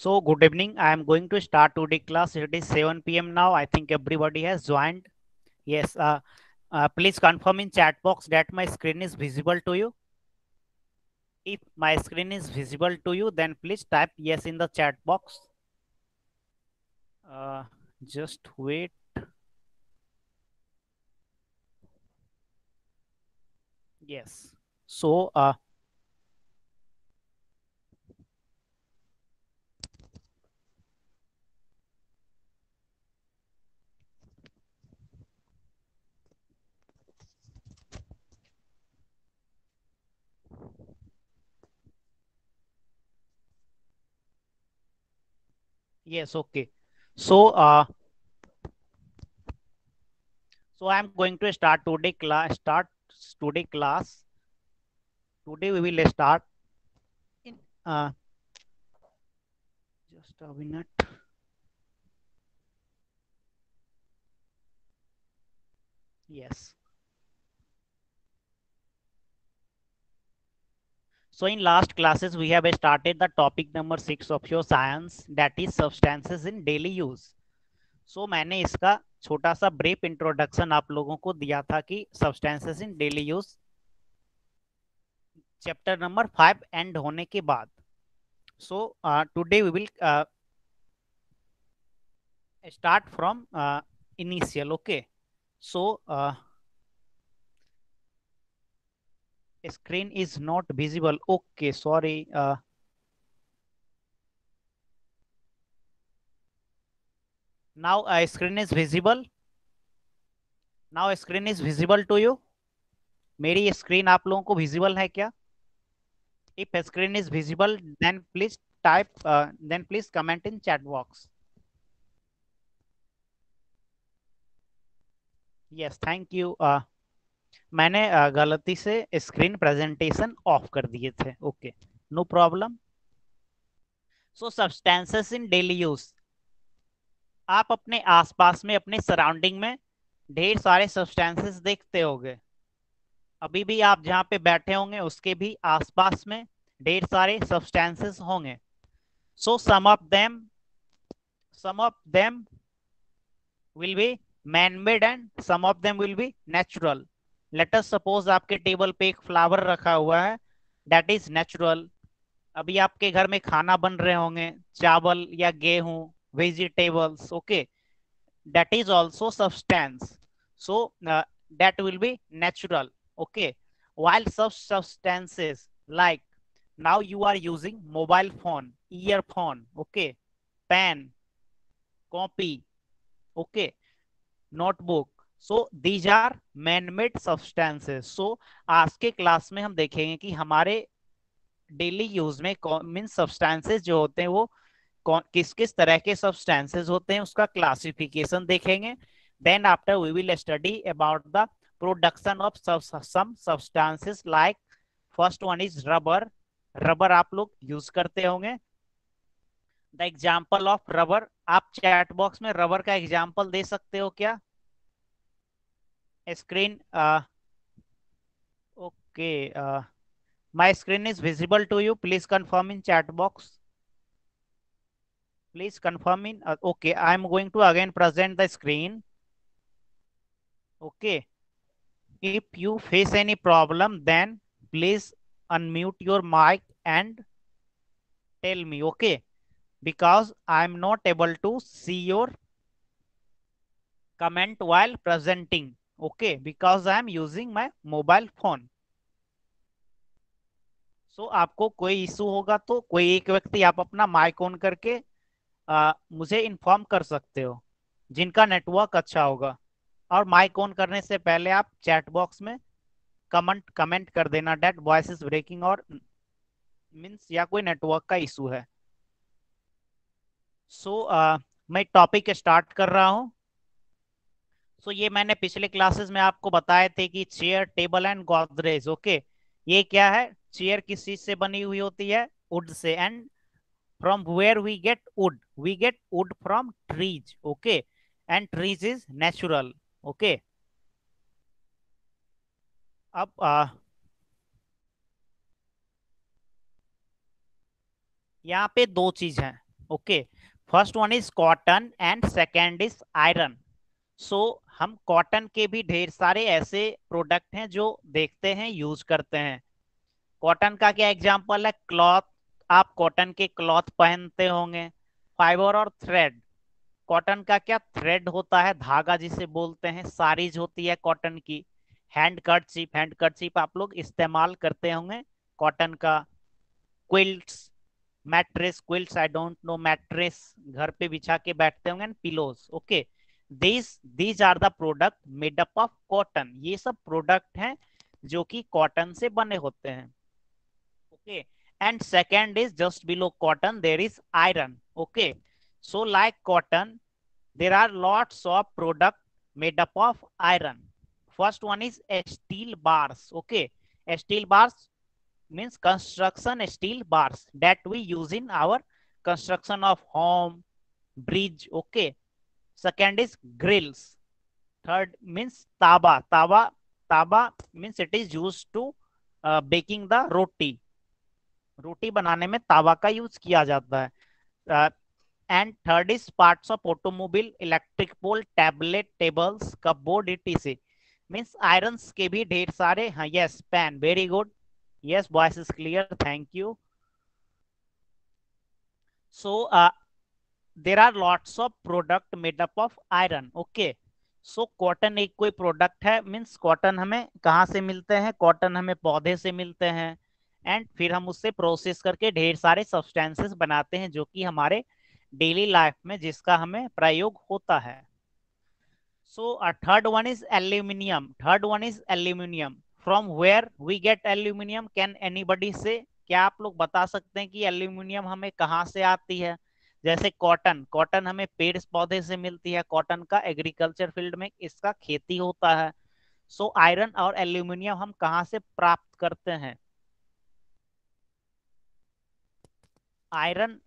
So good evening. I am going to start today class. It is 7 p.m. now. I think everybody has joined. Yes. Please confirm in chat box that my screen is visible to you. If my screen is visible to you, then please type yes in the chat box. Uh, just wait. Yes. So yes. Okay. So I am going to start today class. Today class. Today we will start in just a minute. Yes. So in last classes, we have started the topic number 6 of your science, that is substances in daily use. So मैंने इसका छोटा सा brief introduction आप लोगों को दिया था कि substances in daily use chapter number 5 and होने के बाद. So today we will start from initial. Okay. So screen is not visible. Okay, sorry. Now screen is visible. Now screen is visible to you. मेरी screen आप लोगों को visible है क्या? If screen is visible, then please type. Then please comment in chat box. Yes, thank you. मैंने गलती से screen presentation of कर दिए थे. Okay, no problem. So substances in daily use. आप अपने आसपास में, अपने सराउंडिंग में ढेर सारे सब्सटेंसेस देखते होंगे. अभी भी आप जहाँ पे बैठे होंगे उसके भी आसपास में ढेर सारे सब्सटेंसेस होंगे. सो some of them will be man made and some of them will be natural. Let us suppose आपके टेबल पे एक फ्लावर रखा हुआ है, that is natural. अभी आपके घर में खाना बन रहे होंगे, चावल या गेहूं, vegetables. Okay, that is also substance. So that will be natural. Okay, while some substances like now you are using mobile phone, earphone, okay, pen, copy, okay, notebook. So these are man made substances. So आज के class में हम देखेंगे कि हमारे daily use में mean substances जो होते हैं वो किस किस तरह के सब्सटेंसेस होते हैं, उसका क्लासिफिकेशन देखेंगे. Then after we will study about the production of some substances like first one is rubber. Rubber आप लोग यूज करते होंगे. द एग्जाम्पल ऑफ रबर, आप चैट बॉक्स में रबर का एग्जाम्पल दे सकते हो क्या? screen okay, my screen is visible to you. Please confirm in chat box. Please confirm in okay, I am going to again present the screen. Okay, if you face any problem, then please unmute your mic and tell me. Okay, because I am not able to see your comment while presenting. Okay, because I am using my mobile phone. सो आपको कोई issue होगा तो कोई एक व्यक्ति आप अपना mic on करके मुझे इन्फॉर्म कर सकते हो, जिनका नेटवर्क अच्छा होगा. और माइक ऑन करने से पहले आप चैट बॉक्स में कमेंट कर देना डेट वॉइस इज ब्रेकिंग और मीन्स या कोई नेटवर्क का इशू है. सो मैं टॉपिक स्टार्ट कर रहा हूं. सो ये मैंने पिछले क्लासेस में आपको बताए थे कि chair, table and Godrej. Okay, ये क्या है? चेयर किस चीज से बनी हुई होती है? Would say. And from where we get wood? We get wood from trees. Okay, and trees is natural. Okay, अब यहाँ पे दो चीज हैं. Okay, first one is cotton and second is iron. So हम कॉटन के भी ढेर सारे ऐसे प्रोडक्ट हैं जो देखते हैं, यूज करते हैं। कॉटन का क्या एग्जांपल है? क्लॉथ, आप कॉटन के क्लॉथ पहनते होंगे। फाइबर और थ्रेड, कॉटन का क्या थ्रेड होता है, धागा जिसे बोलते हैं। साड़ीज होती है कॉटन की। हैंड कर्चीफ, हैंड कर्चीफ आप लोग इस्तेमाल करते होंगे कॉटन का। Quilts, mattress, quilts I don't know, mattress घर पे बिछा के बैठते होंगे, pillows. Okay, these are the product made up of cotton. ये सब प्रोडक्ट हैं जो कि कॉटन से बने होते हैं। Okay, and second is just below cotton there is iron. Okay, so like cotton there are lots of product made up of iron. First one is steel bars. Okay, steel bars means construction steel bars that we use in our construction of home, bridge. Okay, second is grills. Third means taba. Taba means it is used to baking the roti. रोटी बनाने में तावा का use किया जाता है। And third is parts of automobile, electric pole, tablet, tables, cupboard, etc. Means irons के भी ढेर सारे। हाँ, yes, pen, very good, yes, voice is clear, thank you. So there are lots of product made up of iron. Okay, so cotton एक कोई product है, means cotton हमें कहाँ से मिलते हैं? कॉटन हमें पौधे से मिलते हैं, एंड फिर हम उससे प्रोसेस करके ढेर सारे सब्सटेंसेस बनाते हैं जो कि हमारे डेली लाइफ में जिसका हमें प्रयोग होता है। So third one is aluminium. Third one is aluminium. From where we get aluminium? Can anybody say? क्या आप लोग बता सकते हैं कि एल्यूमिनियम हमें कहाँ से आती है? जैसे कॉटन, कॉटन हमें पेड़ पौधे से मिलती है, कॉटन का एग्रीकल्चर फील्ड में इसका खेती होता है। सो आयरन और एल्यूमिनियम हम कहाँ से प्राप्त करते हैं? आयरन,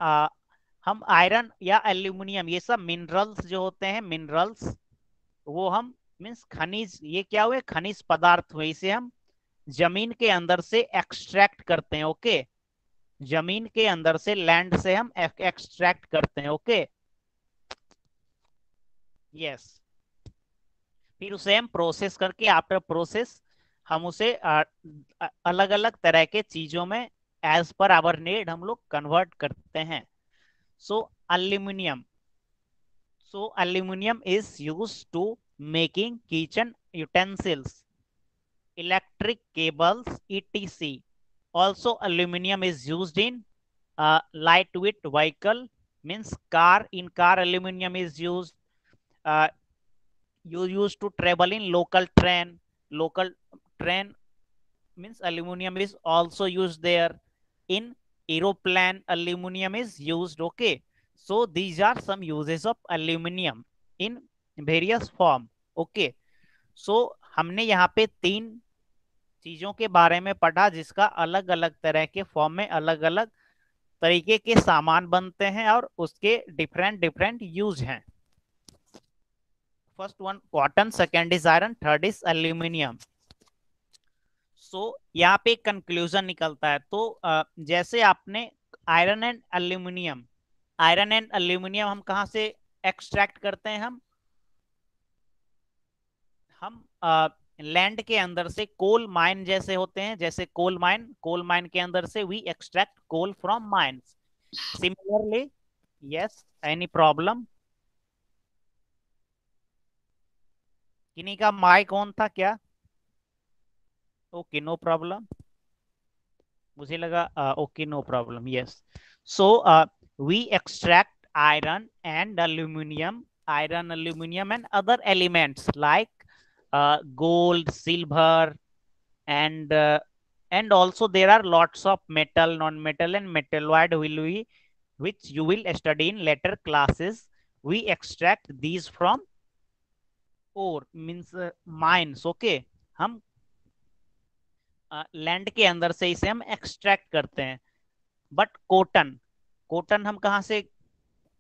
हम आयरन या एल्यूमिनियम, ये सब मिनरल्स जो होते हैं, मिनरल्स, वो हम मीन्स खनिज, ये क्या हुए? खनिज पदार्थ हुए, इसे हम जमीन के अंदर से एक्सट्रैक्ट करते हैं। ओके, जमीन के अंदर से, लैंड से हम एक्सट्रैक्ट करते हैं। ओके, यस, फिर उसे हम प्रोसेस करके, आफ्टर प्रोसेस हम उसे अलग अलग तरह के चीजों में एज पर आवर नीड हम लोग कन्वर्ट करते हैं। सो aluminium, so aluminum is used to making kitchen utensils, electric cables, etc. Also, aluminum is used in lightweight vehicle, means car. In car, aluminum is used. Uh, you used to travel in local train. Local train means aluminum is also used there. In aeroplane, aluminum is used. Okay, so these are some uses of aluminum in various form. Okay, so हमने यहाँ पे तीन चीजों के बारे में पढ़ा जिसका अलग अलग तरह के फॉर्म में अलग अलग तरीके के सामान बनते हैं और उसके डिफरेंट डिफरेंट यूज हैं। First one cotton, second is iron, third is aluminium. So यहाँ पे कंक्लूजन निकलता है। तो जैसे आपने iron and aluminium, iron and aluminium हम कहाँ से एक्सट्रैक्ट करते हैं? हम लैंड के अंदर से, कोल माइन जैसे होते हैं, जैसे कोल माइन, कोल माइन के अंदर से we extract coal from mines. Similarly, yes, any problem? किन्हीं का माइक ऑन था क्या? ओके, नो प्रॉब्लम, मुझे लगा okay, no problem, yes. So we extract iron and aluminium, iron, aluminum, and other elements like gold, silver, and also there are lots of metal, non-metal, and metalloid will we, which you will study in later classes. We extract these from ore, means mines. Okay, हम land के अंदर से इसे हम extract करते हैं। But cotton, cotton हम कहाँ से,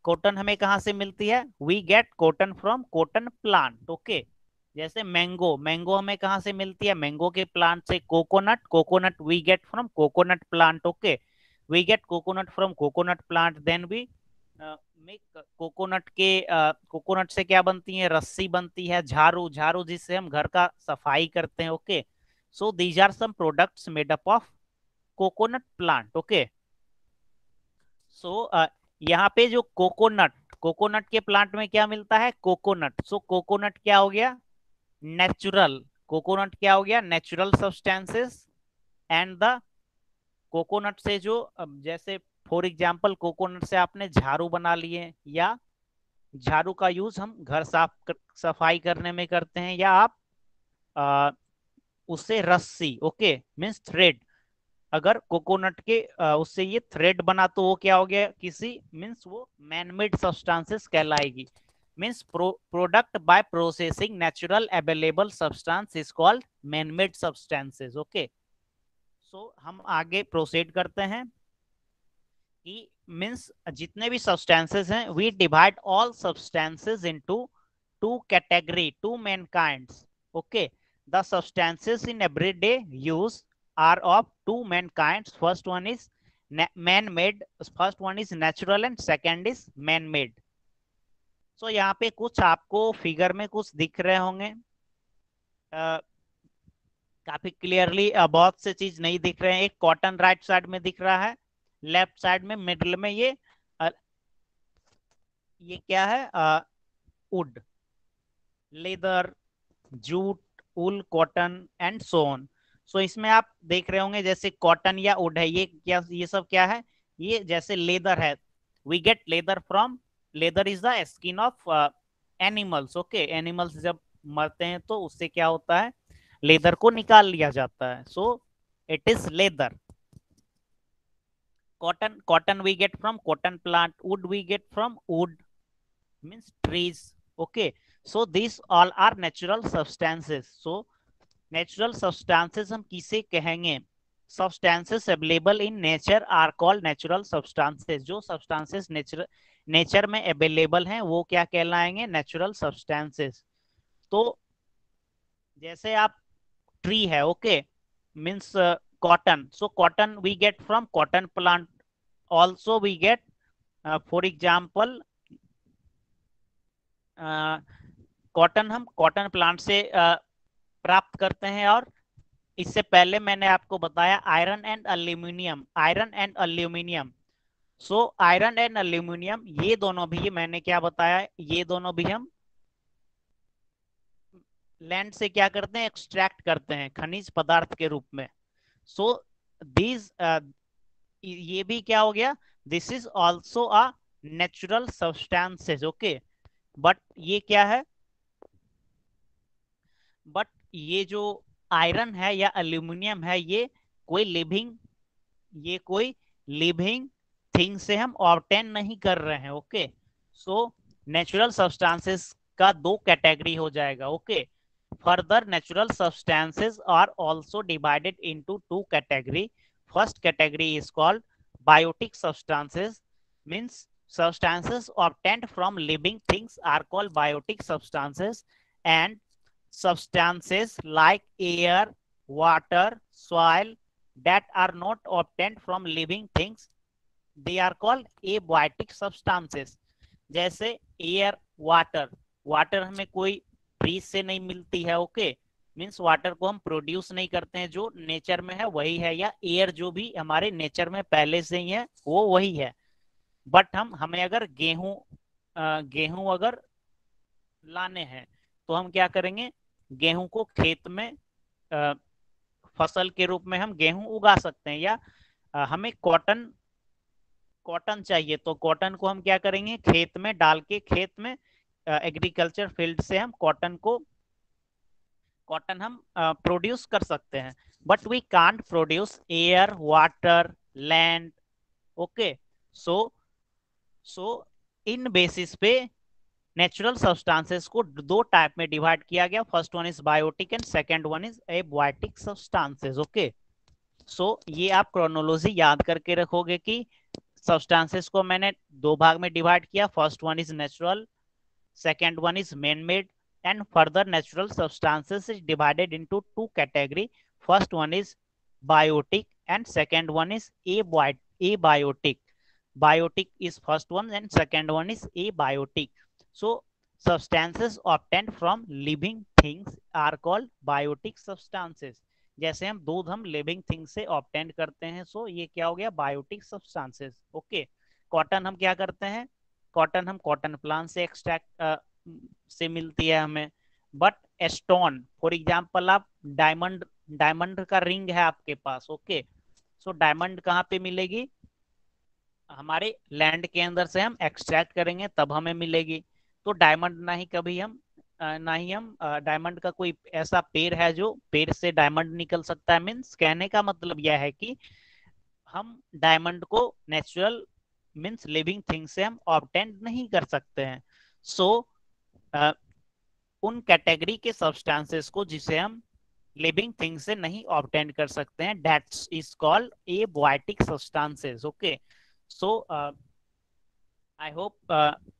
कॉटन हमें कहाँ से मिलती है? We get cotton from cotton plant. Okay, जैसे मैंगो, मैंगो हमें कहाँ से मिलती है? मैंगो के प्लांट से। Coconut, coconut we get from coconut plant. Okay, we get coconut from coconut plant, then we में कोकोनट के कोकोनट से क्या बनती है, रस्सी बनती है, झाड़ू, झाड़ू जिससे हम घर का सफाई करते हैं। Okay, so these are some products made up of coconut plant. Okay, so यहाँ पे जो कोकोनट, कोकोनट के प्लांट में क्या मिलता है, कोकोनट। सो कोकोनट क्या हो गया, नेचुरल। कोकोनट क्या हो गया, natural substances. And the coconut से जो जैसे फॉर एग्जांपल कोकोनट से आपने झाड़ू बना लिए, या झाड़ू का यूज हम घर सफाई करने में करते हैं, या आप आ, उससे रस्सी, ओके मीन्स थ्रेड, अगर कोकोनट के उससे ये थ्रेड बना तो वो क्या हो गया, किसी मीन्स वो मैनमेड सब्सटेंसेस कहलाएगी। Means product by processing natural available substance is called man made substances. Okay, so हम आगे प्रोसीड करते हैं कि मीन्स जितने भी सब्सटेंसेस हैं, we divide all substances into two category, two main kinds. Okay, the substances in everyday use are of two main kinds. First one is man made, first one is natural and second is man made. So यहाँ पे कुछ आपको figure में कुछ दिख रहे होंगे, काफी क्लियरली, बहुत से चीज नहीं दिख रहे हैं। एक कॉटन राइट साइड में दिख रहा है, लेफ्ट साइड में मिडिल में ये क्या है, wood, leather, jute, wool, cotton and so on. So इसमें आप देख रहे होंगे जैसे कॉटन या वुड है, ये क्या, ये सब क्या है, ये जैसे लेदर है, we get leather from, leather is the skin of animals. Okay, animals जब मरते हैं तो उससे क्या होता है, लेदर को निकाल लिया जाता है। So it is leather. Cotton, cotton we get from cotton plant, wood we get from wood means trees. Okay, so these all are natural substances. So natural substances हम किसे कहेंगे, substances available in nature are called natural substances. जो substances nature में available हैं वो क्या कहलाएंगे, natural substances. तो जैसे आप ट्री है, okay means cotton, so cotton we get from cotton plant, also we get for example cotton हम कॉटन प्लांट से प्राप्त करते हैं। और इससे पहले मैंने आपको बताया iron and aluminium, iron and aluminium. So iron and aluminium ये दोनों भी, मैंने क्या बताया, ये दोनों भी हम लैंड से क्या करते हैं, एक्सट्रैक्ट करते हैं खनिज पदार्थ के रूप में। सो दीज ये भी क्या हो गया, this is also a natural substances. Okay, but ये क्या है, बट ये जो आयरन है या एल्यूमिनियम है, ये कोई लिविंग, ये कोई लिविंग थिंग से हम ऑब्टेन नहीं कर रहे हैं। ओके, सो नेचुरल सब्सटेंसेस का दो कैटेगरी हो जाएगा। Okay, further natural substances are also divided into two category. First category is called biotic substances, means substances obtained from living things are called biotic substances, and substances like air, water, soil that are not obtained from living things, they are called abiotic substances. जैसे air, water, water हमें कोई trees से नहीं मिलती है। Okay, means water को हम produce नहीं करते हैं, जो नेचर में है वही है, या एयर जो भी हमारे नेचर में पहले से ही है वो वही है। बट हमें अगर गेहूं अगर लाने हैं तो हम क्या करेंगे, गेहूं को खेत में फसल के रूप में हम गेहूं उगा सकते हैं, या हमें कॉटन, कॉटन चाहिए तो कॉटन को हम क्या करेंगे, खेत में डाल के, खेत में एग्रीकल्चर फील्ड से हम कॉटन हम प्रोड्यूस कर सकते हैं। But we can't produce air, water, land. Okay, so इन बेसिस पे नेचुरल सब्सटेंसेस को दो टाइप में डिवाइड किया गया। First one is biotic and second one is abiotic substances. Okay, so ये आप क्रोनोलॉजी याद करके रखोगे कि सब्सटेंसेस को मैंने दो भाग में डिवाइड किया। First one is natural, second one is man made, and further natural substances is divided into two category. First one is biotic and second one is abiotic. biotic is first one and second one is abiotic. So substances obtained from living things are called biotic substances. जैसे हम दूध हम living thing से obtain करते हैं, सो ये क्या हो गया, बायोटिक सब्सटेंसेस। ओके, कॉटन हम क्या करते हैं, कॉटन हम कॉटन प्लांट से एक्सट्रैक्ट से मिलती है हमें। बट स्टोन फॉर एग्जांपल, आप डायमंड, डायमंड का रिंग है आपके पास, ओके, सो डायमंड कहाँ पे मिलेगी, हमारे लैंड के अंदर से हम एक्सट्रैक्ट करेंगे तब हमें मिलेगी। तो डायमंड ना ही कभी हम ना ही हम डायमंड का कोई ऐसा पेड़ है जो पेड़ से डायमंड निकल सकता है। मीन्स कहने का मतलब यह है कि हम डायमंड को नेचुरल मीन्स लिविंग थिंग से हम ऑब्टेन नहीं कर सकते हैं। सो उन कैटेगरी के सब्सटेंसेस को जिसे हम लिविंग थिंग से नहीं ऑब्टेन कर सकते हैं, that's is called abiotic substances. Okay, so I hope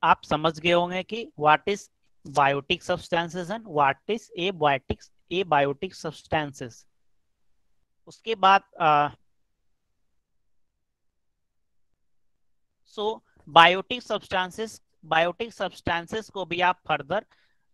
आप समझ गए होंगे कि what is biotic substances and what is abiotic substances. उसके बाद सो बायोटिक सब्सटेंसेस को भी आप फर्दर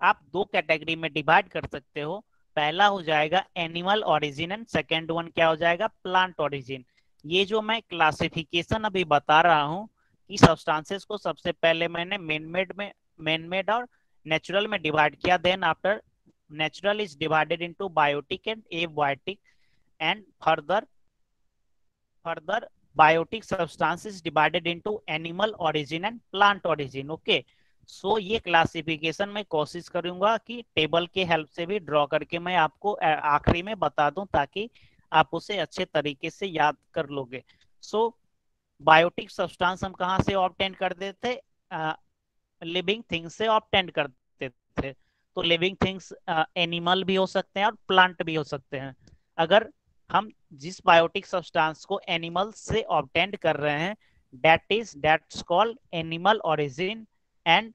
आप दो कैटेगरी में डिवाइड कर सकते हो। पहला हो जाएगा animal origin and second one क्या हो जाएगा, प्लांट ओरिजिन। ये जो मैं क्लासिफिकेशन अभी बता रहा हूँ कि सब्सटेंसेस को सबसे पहले मैंने मेन मेड और नेचुरल में डिवाइड किया, then after natural is divided into biotic and abiotic, and further biotic substance is divided into animal origin and plant origin. Okay, so ये क्लासिफिकेशन मैं कोशिश करूंगा कि टेबल के हेल्प से भी ड्रॉ करके मैं आपको आखिरी में बता दूं ताकि आप उसे अच्छे तरीके से याद कर लोगे। सो बायोटिक सब्सटेंस हम कहाँ से ऑब्टेन कर देते, लिविंग थिंग्स से ऑब्टेन करते थे। तो लिविंग थिंग्स एनिमल भी हो सकते हैं और प्लांट भी हो सकते हैं। अगर हम जिस बायोटिक सब्सटेंस को एनिमल से ऑब्टेन कर रहे हैं, that's called animal origin. And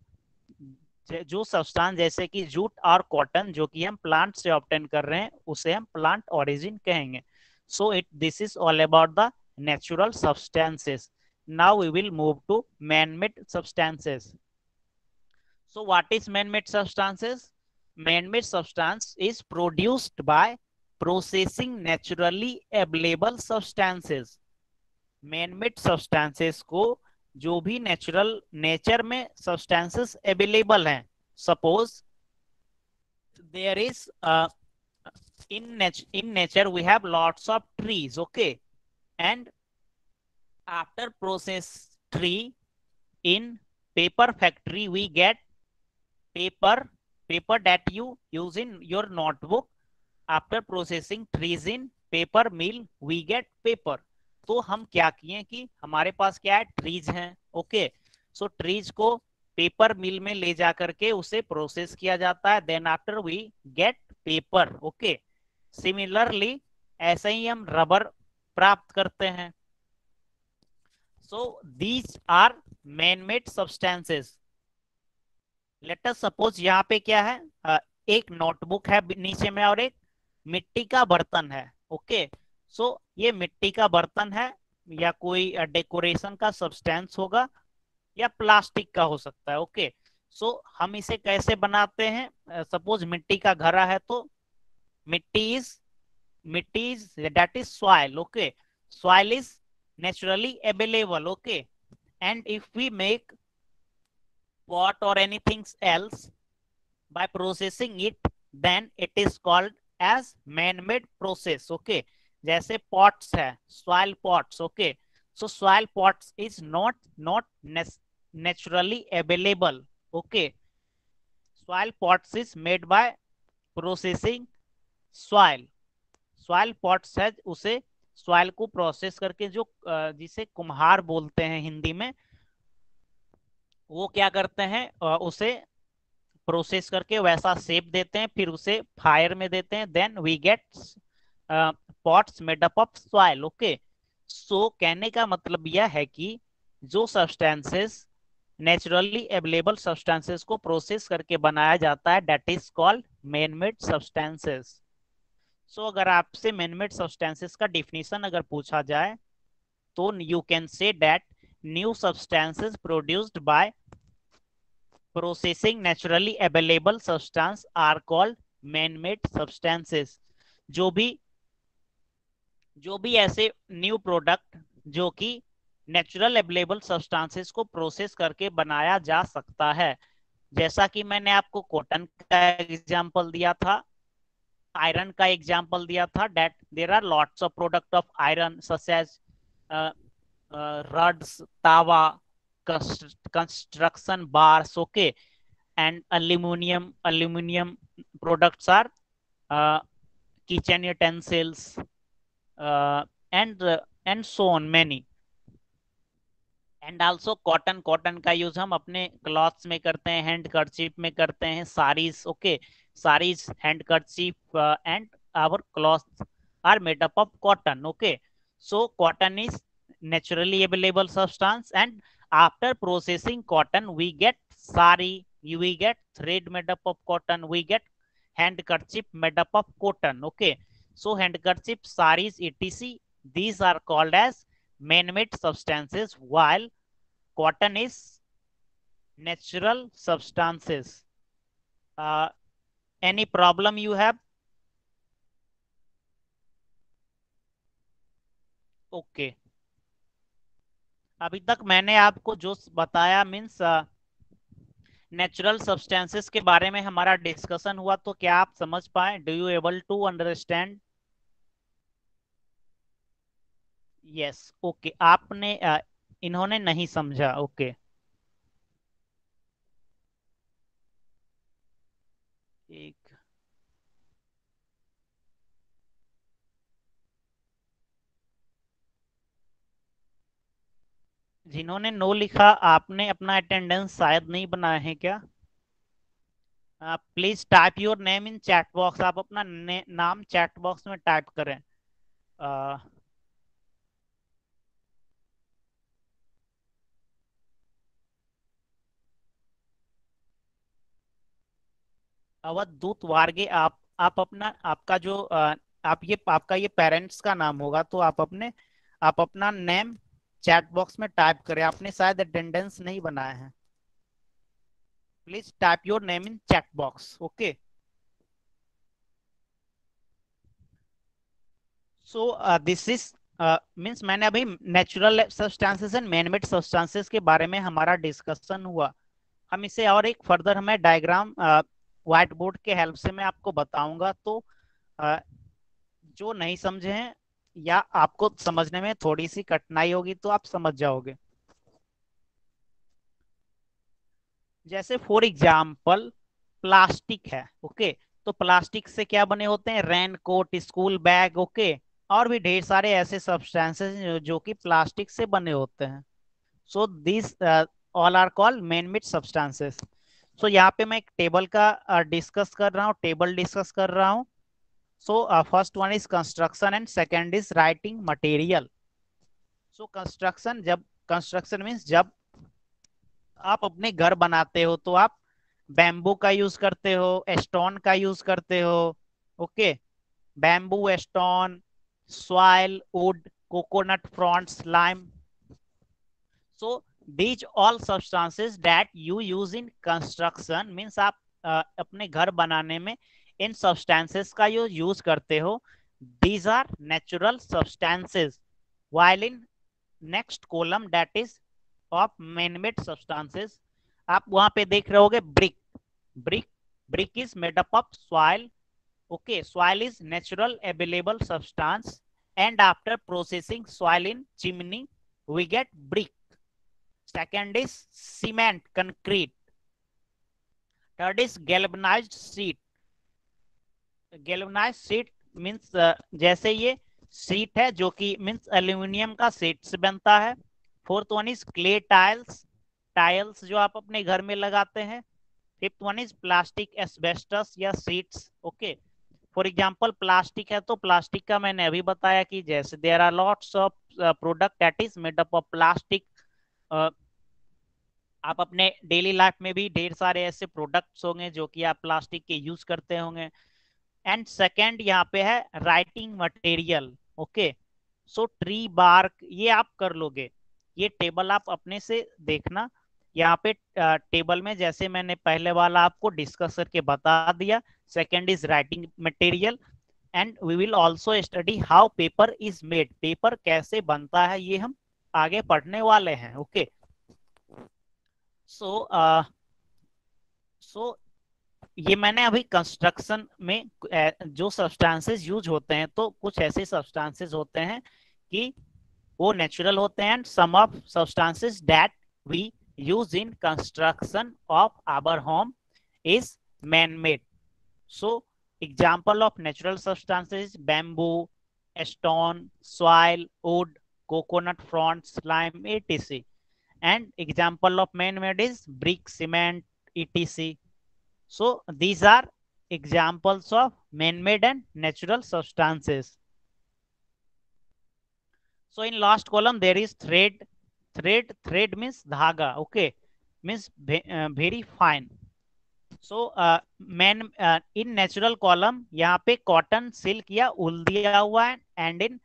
जो सब्सटेंस जैसे कि जूट और कॉटन जो कि हम प्लांट से ऑब्टेन कर रहे हैं उसे हम प्लांट ओरिजिन कहेंगे। So it this is all about the natural substances. Now we will move to man-made substances. So what is man-made substances? Man-made substance is produced by processing naturally available substances. Man-made substances को जो भी nature में substances available हैं, suppose there is in nature we have lots of trees, okay, and after process tree in paper factory we get paper that you use in your notebook. After processing trees in paper mill we get paper. तो हम क्या किए कि हमारे पास क्या है, trees हैं, okay, so trees को पेपर मिल में ले जा करके उसे प्रोसेस किया जाता है, then after we get paper. Okay, similarly ऐसे ही हम रबर प्राप्त करते हैं। So these are man made substances. Let us suppose यहाँ पे क्या है, एक नोटबुक है नीचे में और एक मिट्टी का बर्तन है। ओके, सो ये मिट्टी का बर्तन है या कोई डेकोरेशन का सब्सटेंस होगा या प्लास्टिक का हो सकता है। ओके, सो हम इसे कैसे बनाते हैं, सपोज मिट्टी का घड़ा है तो मिट्टी is that is soil. Okay, soil is naturally available. Okay, and if we make pot or anything else by processing it, then it is called as man-made process. Okay, जैसे pots है, soil pots. Okay, so soil pots is not naturally available. Okay, soil pots is made by processing soil. soil pots है उसे soil को process करके जो जिसे कुम्हार बोलते हैं हिंदी में, वो क्या करते हैं, उसे प्रोसेस करके वैसा शेप देते हैं, फिर उसे फायर में देते हैं, then we get pots made up of soil. Okay, so कहने का मतलब यह है कि जो सब्सटेंसेस नेचुरली अवेलेबल सब्सटेंसेस को प्रोसेस करके बनाया जाता है, that is called man made substances. So अगर आपसे मैन मेड सब्सटेंसेस का डिफिनीशन अगर पूछा जाए तो you can say that new substances produced by processing naturally available substance are called man made substances. जो भी जो भी ऐसे न्यू प्रोडक्ट जो कि नेचुरल अवेलेबल सब्सटेंसेस को प्रोसेस करके बनाया जा सकता है, जैसा कि मैंने आपको कॉटन का एग्जांपल दिया था, आयरन का एग्जांपल दिया था, that there are lots of product of iron such as rods, tawa, construction bars, okay, and aluminum products are kitchen utensils, and so on many. And also cotton, cotton का use हम अपने clothes में करते हैं, hand कर्चीफ में करते हैं, saris, okay, saris, handkerchief and our clothes are made up of cotton, okay. So cotton is naturally available substance, and after processing cotton we get sari, we get thread made up of cotton, we get handkerchief made up of cotton, okay. So handkerchief, saris, etc, these are called as man-made substances, while cotton is natural substances. Any problem you have? Okay. अभी तक मैंने आपको जो बताया means natural substances के बारे में हमारा डिस्कशन हुआ, तो क्या आप समझ पाए? Do you able to understand? Yes, okay. आपने इन्होंने नहीं समझा, ओके। एक, जिन्होंने नो लिखा, आपने अपना अटेंडेंस शायद नहीं बनाया है क्या? Please type your name in chat box. आप अपना नाम चैट बॉक्स में टाइप करें। uh, अवधूत वार्गे, आप अपना, आपका जो आप ये आपका ये पेरेंट्स का नाम होगा, तो आप अपना नेम चैट बॉक्स में टाइप करें। आपने शायद अटेंडेंस नहीं बनाया है। Please type your name in chat box, okay. So this is means मैंने अभी natural substances and manmade substances के बारे में हमारा डिस्कशन हुआ। हम इसे और एक फर्दर हमें डायग्राम व्हाइट बोर्ड के हेल्प से मैं आपको बताऊंगा, तो uh, जो नहीं समझे हैं या आपको समझने में थोड़ी सी कठिनाई होगी तो आप समझ जाओगे। जैसे फॉर एग्जाम्पल प्लास्टिक है, ओके। तो प्लास्टिक से क्या बने होते हैं? Raincoat, school bag, okay, और भी ढेर सारे ऐसे सब्सटेंसेस जो कि प्लास्टिक से बने होते हैं। So this all are called man made substances. So यहाँ पे मैं एक टेबल का डिस्कस कर रहा हूँ, टेबल डिस्कस कर रहा हूँ। So first one is construction and second is writing material. So construction means जब आप अपने घर बनाते हो तो आप बैम्बू का यूज करते हो, स्टोन का यूज करते हो, okay. Bamboo, stone, soil, wood, coconut fronds, lime. So these all substances that you use in construction means आप अपने घर बनाने में इन substances का जो यूज करते हो, these are natural substances, while in next column that is of man-made substances, आप वहां पे देख रहे होगे brick, brick, brick is made up of soil, okay, soil is natural available substance, and after processing soil in chimney we get brick. Second is cement, concrete. Third is galvanized sheet. Galvanized sheet means जैसे ये sheet है जो कि means aluminium का sheet से बनता है। Fourth one is clay tiles, tiles जो आप अपने घर में लगाते हैं। Fifth one is plastic asbestos या sheets, okay. For example plastic है तो प्लास्टिक का मैंने अभी बताया कि जैसे there are lots of product that is made up of plastic. आप अपने डेली लाइफ में भी ढेर सारे ऐसे प्रोडक्ट्स होंगे जो कि आप प्लास्टिक के यूज करते होंगे। एंड सेकंड यहाँ पे है writing material, okay. So tree bark, ये आप कर लोगे। ये टेबल आप अपने से देखना। यहाँ पे टेबल में जैसे मैंने पहले वाला आपको डिस्कस करके बता दिया। Second is writing material, and we will also study how paper is made, paper कैसे बनता है ये हम आगे पढ़ने वाले हैं। ओके, सो सो ये मैंने अभी कंस्ट्रक्शन में जो सब्सटेंसेस यूज होते हैं, तो कुछ ऐसे सब्सटेंसेस होते हैं कि वो नेचुरल होते हैं, and some of substances that we use in construction of our home is man made. So example of natural substances: bamboo, stone, soil, wood, coconut fronds, lime, etc. And example of man-made is brick, cement, etc. So these are examples of man-made and natural substances. So in last column there is thread. Thread means dhaga. Okay, means very fine. So man in natural column यहाँ पे cotton, silk या wool दिया हुआ है, and in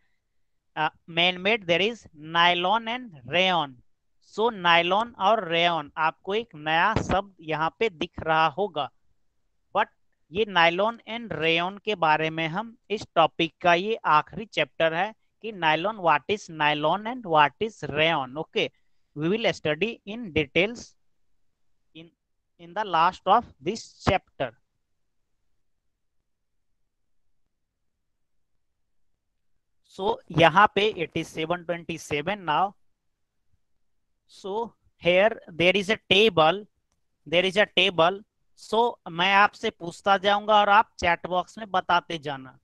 man-made there is nylon and rayon. So nylon और rayon, आपको एक नया शब्द यहाँ पे दिख रहा होगा, बट ये नायलॉन एंड रेयन के बारे में हम इस टॉपिक का ये आखिरी चैप्टर है कि nylon, what is nylon and what is rayon. Okay, we will study in details in in the last of this chapter. So यहाँ पे it is 7:27 now. So here there is a table, there is a table. So मैं आपसे पूछता जाऊंगा और आप chat box में बताते जाना।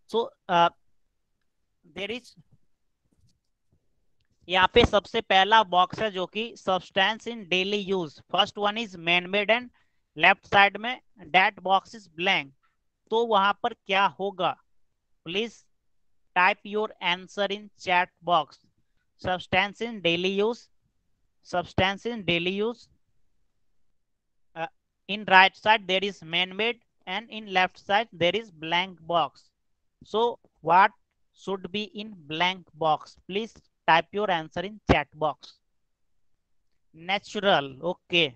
सो देर इज, यहाँ पे सबसे पहला बॉक्स है जो कि substance in daily use, first one is man made, and left side में दैट बॉक्स इज ब्लैंक। तो वहां पर क्या होगा? Please type your answer in chat box. Substance in daily use, substance in daily use, in right side there is man made, and in left side there is blank box. So what should be in blank box? Please type your answer in chat box. Natural. Okay,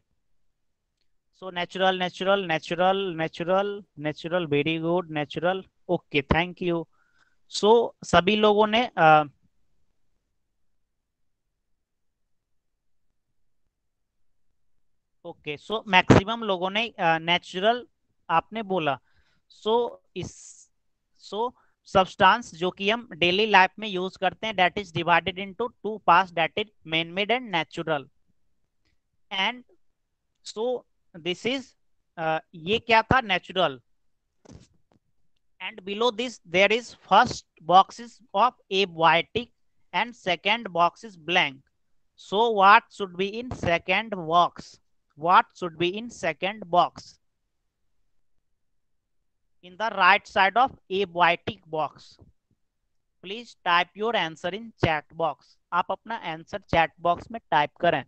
so natural, natural, natural, natural, natural, very good, natural. Okay, thank you. So सभी लोगों ने okay, so maximum लोगों ने natural आपने बोला। सो इस सो substance जो कि हम डेली लाइफ में यूज करते हैं, that is divided into two parts, that is man made and natural. And so this is, ये क्या था? Natural. And below this there is first box is of abiotic and second box is blank. So what should be in second box? What should be in second box? In the right side of abiotic box. Please type your answer in chat box. आप अपना answer chat box में type करें।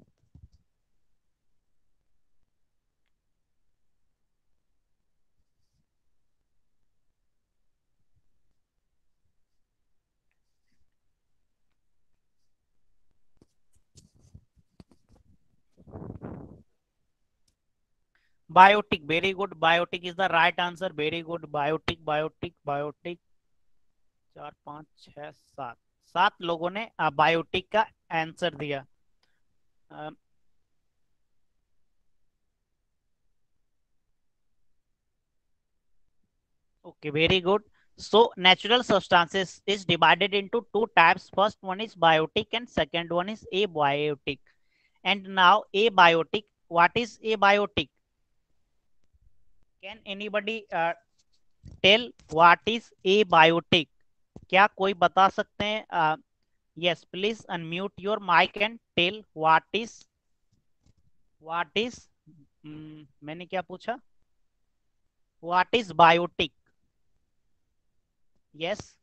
Biotic, very good, biotic is the right answer, very good. Biotic, biotic, biotic. 4 5 6 7, 7 लोगों ने biotic का answer दिया। Okay, very good. So natural substances is divided into two types. First one is biotic and second one is abiotic. And now abiotic, what is abiotic? Can anybody tell what is abiotic? क्या कोई बता सकते हैं? Yes, please unmute your mic and tell what is मैंने क्या पूछा? What is biotic? Yes.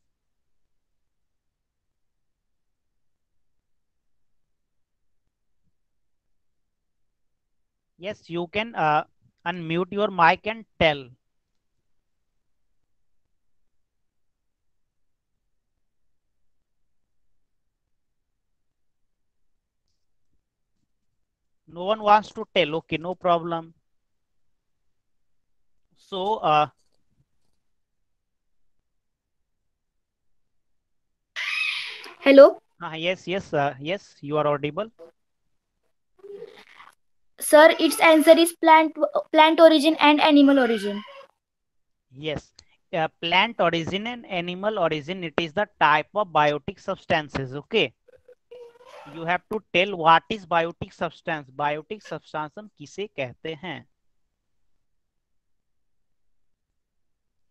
Yes, you can unmute your mic and tell. No one wants to tell. Okay, no problem. So, Hello. yes, yes, yes, you are audible. Sir, its answer is plant origin and animal origin. Yes, plant origin and animal origin. It is the type of biotic substances. Okay, you have to tell what is biotic substance. Biotic substance हम किसे कहते हैं?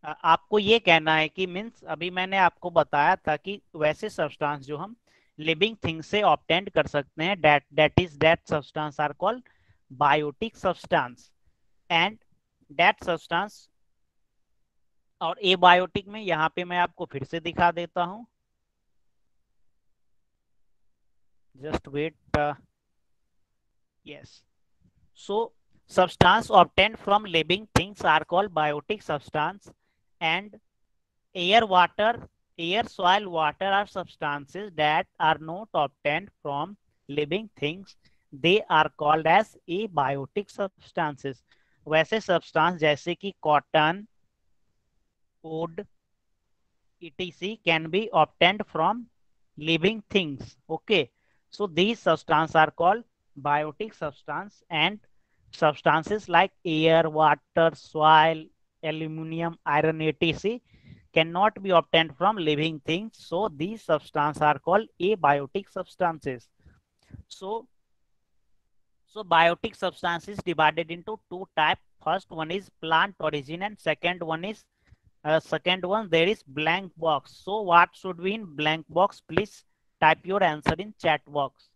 आपको ये कहना है कि means अभी मैंने आपको बताया था कि वैसे सब्सटेंस जो हम लिविंग थिंग से ऑब्टेंड कर सकते हैं, that substance are called biotic substance and that substance. और ए बायोटिक में यहाँ पे मैं आपको फिर से दिखा देता हूं, just wait. Yes, so substance obtained from living things are called biotic substance, and air, water, air, soil, water are substances that are not obtained from living things. They are called as abiotic substances. वैसे substance जैसे कि cotton, wood, etc. can be obtained from living things. Okay, so these substances are called biotic substance, and substances like air, water, soil, aluminum, iron, etc. cannot be obtained from living things. So these substances are called abiotic substances. So biotic substances divided into two types. First one is plant origin, and second one there is blank box. So what should be in blank box? Please type your answer in chat box.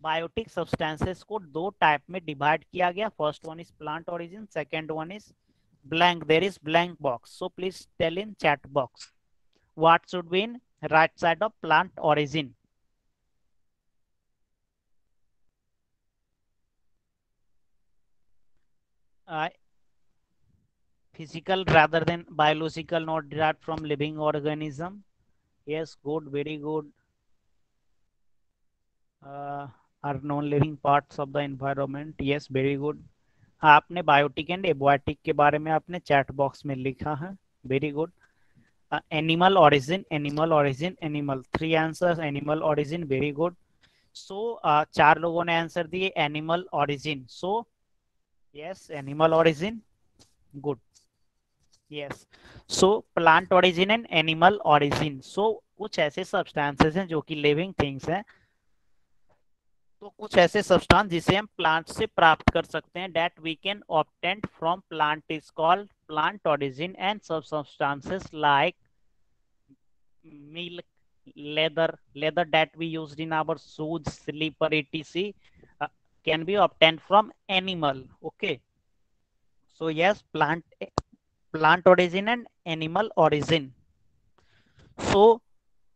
Biotic substances को दो type में divide किया गया. First one is plant origin, second one is blank. There is blank box. So please tell in chat box what should be in right side of plant origin. uh, Physical rather than biological, not derived from living organism. Yes, good, very good. Are non-living parts of the environment. Yes, very good. हाँ, आपने biotic and एबोटिक के बारे में आपने chat box में लिखा है. Very good. Animal origin, animal origin, animal. Three answers animal origin. Very good. So चार लोगों ने आंसर दिए animal origin. So yes, animal origin. Good. Yes. So plant origin and animal origin. So कुछ ऐसे substances हैं जो कि living things हैं. तो कुछ ऐसे सब्सटेंस जिसे हम प्लांट से प्राप्त कर सकते हैं, that we can obtain from plant is called plant origin. And सब substances like milk, leather that we used in our shoes, slipper, etc. Can be obtained from animal. Okay, so yes, plant origin and animal origin. So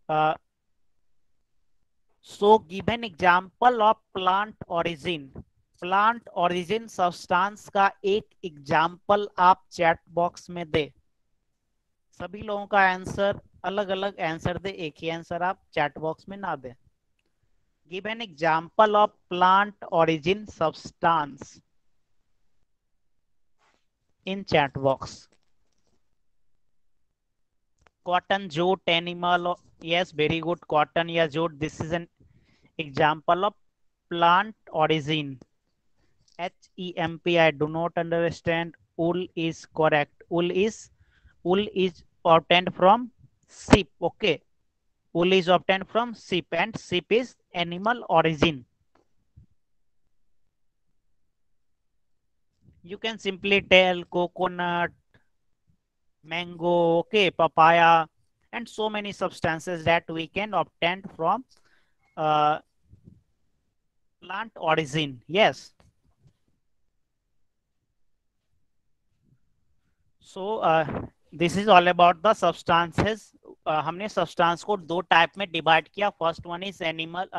uh, give an example of plant origin. Plant origin substance का एक example आप chat box में दे. सभी लोगों का answer अलग अलग answer दे, एक ही आंसर आप चैट बॉक्स में ना दे. Give an example of plant origin substance in chat box. Cotton, jute, animal. Yes, very good. Cotton या jute, this is an example of plant origin. HEMP, I do not understand. Wool is correct. Wool is obtained from sheep. Okay, wool is obtained from sheep, and sheep is animal origin. You can simply tell coconut, mango, okay, papaya, and so many substances that we can obtain from uh, plant origin. Yes. So this is all about the substances. हमने substance को दो type में divide किया. First one is animal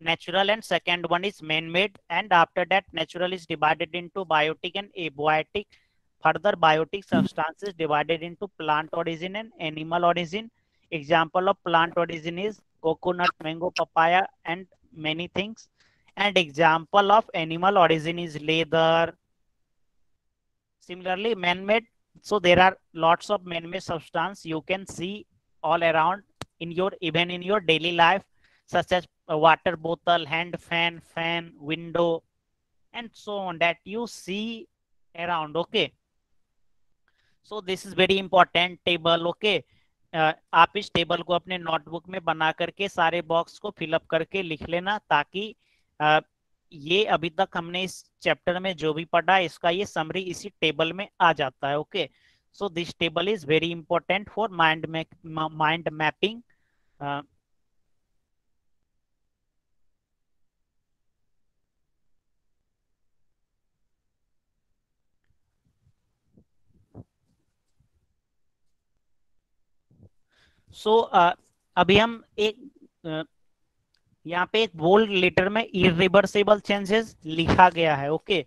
natural, and second one is man-made, and after that natural is divided into biotic and abiotic. Further, biotic substances divided into plant origin and animal origin. Example of plant origin is coconut, mango, papaya, and many things. and example of animal origin is leather. Similarly, man-made, so there are lots of man-made substance you can see all around in your, even in your daily life, such as a water bottle, hand fan, window, and so on, that you see around. Okay, so this is very important table. Okay, आप इस table को अपने notebook में बना करके सारे box को fill up करके लिख लेना, ताकि ये अभी तक हमने इस चैप्टर में जो भी पढ़ा इसका ये समरी इसी टेबल में आ जाता है. Okay, so this table is very important for mind mapping. So अभी हम एक यहाँ पे एक बोल्ड लेटर में इरिवर्सिबल चेंजेस लिखा गया है. ओके,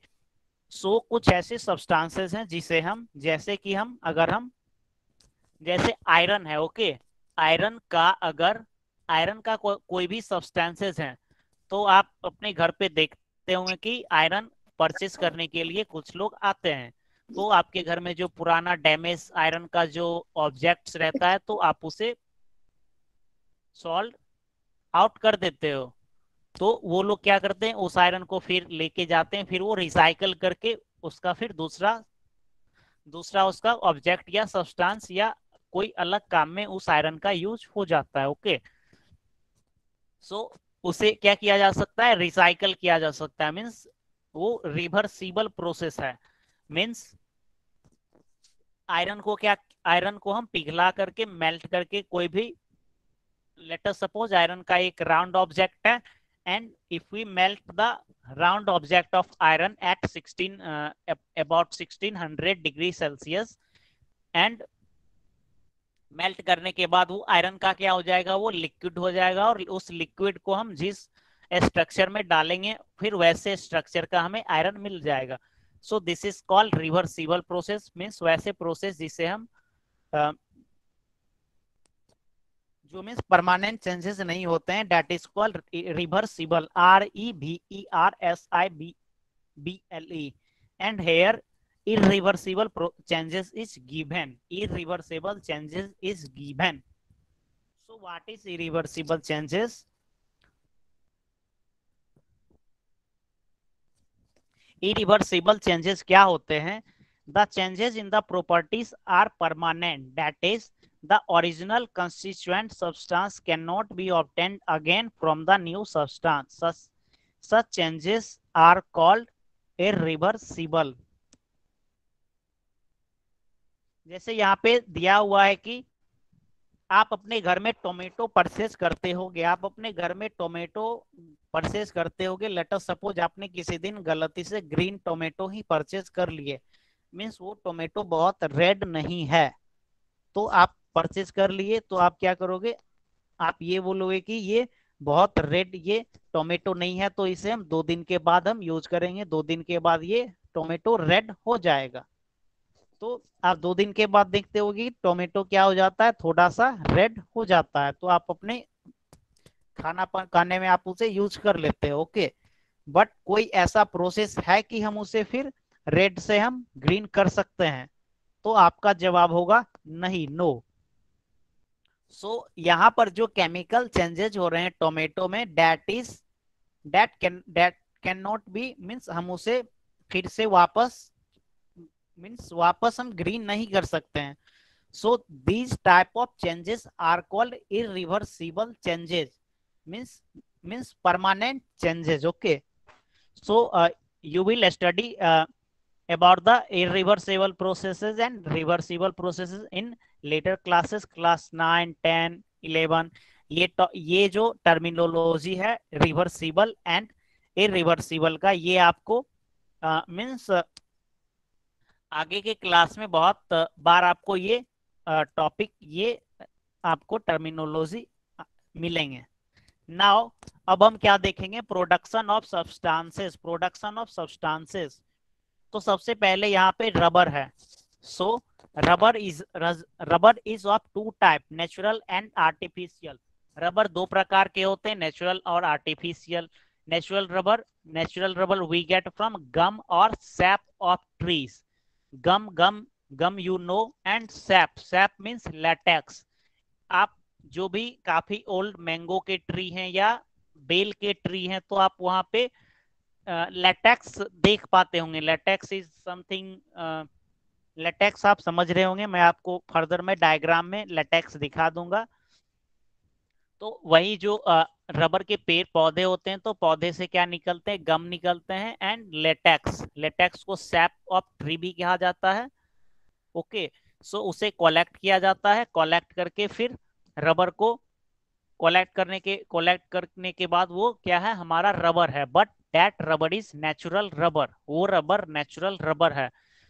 सो कुछ ऐसे सब्सटेंसेस हैं जिसे हम, जैसे कि हम, अगर हम, जैसे आयरन है. ओके, आयरन का अगर, आयरन का कोई भी सब्सटेंसेस है, तो आप अपने घर पे देखते होंगे कि आयरन परचेस करने के लिए कुछ लोग आते हैं. तो आपके घर में जो पुराना डैमेज आयरन का जो ऑब्जेक्ट्स रहता है, तो आप उसे सॉल्व आउट कर देते हो. तो वो लोग क्या करते हैं, उस आयरन को फिर लेके जाते हैं, फिर वो रिसाइकल करके उसका फिर दूसरा दूसरा उसका ऑब्जेक्ट या सब्सटेंस या कोई अलग काम में उस आयरन का यूज हो जाता है. ओके, सो उसे क्या किया जा सकता है, रिसाइकल किया जा सकता है. मीन्स वो रिवर्सिबल प्रोसेस है. मीन्स आयरन को क्या, आयरन को हम पिघला करके मेल्ट करके कोई भी, लेट अस सपोज आयरन का एक राउंड ऑब्जेक्ट है, and if we melt the round object of iron at 16 about 1600 degree Celsius, and melt करने के बाद वो आयरन का क्या हो जाएगा, वो लिक्विड हो जाएगा, और उस लिक्विड को हम जिस स्ट्रक्चर में डालेंगे फिर वैसे स्ट्रक्चर का हमें आयरन मिल जाएगा. So this is called reversible process. Means वैसे प्रोसेस जिसे हम जो मीन्स परमानेंट चेंजेस नहीं होते हैं, that is called reversible. REVERSIBLE. And here irreversible changes is given. Irreversible changes is given. So what is irreversible changes? Irreversible changes क्या होते हैं? The changes in the properties are permanent. That is, the original constituent substance cannot be obtained again from the new substance. Such changes are called irreversible. जैसे यहाँ पे दिया हुआ है कि आप अपने घर में टोमेटो परचेस करते होगे, आप अपने घर में टोमेटो परचेस करते होगे. लेट अस सपोज आपने किसी दिन गलती से ग्रीन टोमेटो ही परचेस कर लिए. मीन्स वो टोमेटो बहुत रेड नहीं है, तो आप परचेस कर लिए, तो आप क्या करोगे, आप ये बोलोगे कि ये बहुत रेड ये टोमेटो नहीं है, तो इसे हम 2 दिन के बाद हम यूज करेंगे, 2 दिन के बाद ये टोमेटो रेड हो जाएगा. तो आप 2 दिन के बाद देखते होगी टोमेटो क्या हो जाता है, थोड़ा सा रेड हो जाता है, तो आप अपने खाना खाने में आप उसे यूज कर लेते हो. ओके, बट कोई ऐसा प्रोसेस है कि हम उसे फिर रेड से हम ग्रीन कर सकते हैं? तो आपका जवाब होगा नहीं, नो. सो यहाँ पर जो केमिकल चेंजेस हो रहे हैं टोमेटो में, that can not be, means हम उसे फिर से वापस, मीन्स वापस हम ग्रीन नहीं कर सकते हैं. So these type of changes are called irreversible changes. Means permanent changes. Okay, so you will study about the irreversible processes and reversible processes in later classes, class 9, 10, 11. ये जो टर्मिनोलॉजी है reversible and irreversible का, ये आपको means आगे के class में बहुत बार आपको ये टॉपिक, ये आपको टर्मिनोलॉजी मिलेंगे. नाउ अब हम क्या देखेंगे, production of substances. Production of substances, तो सबसे पहले यहाँ पे रबर है. So rubber is of 2 type, natural and artificial. Rubber 2 प्रकार के होते हैं, नेचुरल और artificial. Natural rubber we get from gum or sap of trees. Gum you know, and sap means latex. आप जो भी काफी ओल्ड मैंगो के ट्री हैं या बेल के ट्री हैं तो आप वहां पे लेटेक्स देख पाते होंगे. लेटेक्स इज समथिंग, लेटेक्स आप समझ रहे होंगे, मैं आपको फर्दर में डायग्राम में लेटेक्स दिखा दूंगा. तो वही जो रबर के पेड़ पौधे होते हैं तो पौधे से क्या निकलते हैं, गम निकलते हैं एंड लेटेक्स. लेटेक्स को सैप ऑफ ट्री भी कहा जाता है. ओके, सो उसे कलेक्ट किया जाता है. कलेक्ट करके फिर रबर को कलेक्ट करने के बाद वो क्या है, हमारा रबर है. But that rubber is natural rubber. वो रबर नेचुरल रबर है.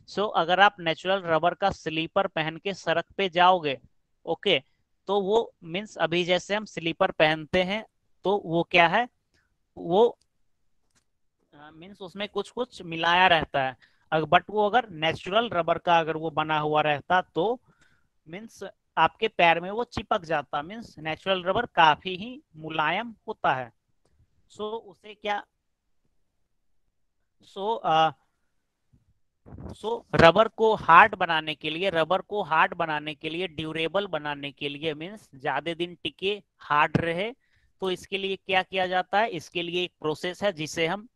सो अगर आप नेचुरल रबर का स्लीपर पहन के सड़क पे जाओगे, ओके, तो वो मीन्स अभी जैसे हम स्लीपर पहनते हैं तो वो क्या है, वो मीन्स उसमें कुछ कुछ मिलाया रहता है. बट वो अगर नेचुरल रबर का अगर वो बना हुआ रहता तो मीन्स आपके पैर में वो चिपक जाता. मीन्स नेचुरल रबर काफी ही मुलायम होता है. सो उसे क्या, सो रबर को हार्ड बनाने के लिए, ड्यूरेबल बनाने के लिए, मीन्स ज्यादा दिन टिके, हार्ड रहे, तो इसके लिए क्या किया जाता है, इसके लिए एक प्रोसेस है जिसे हम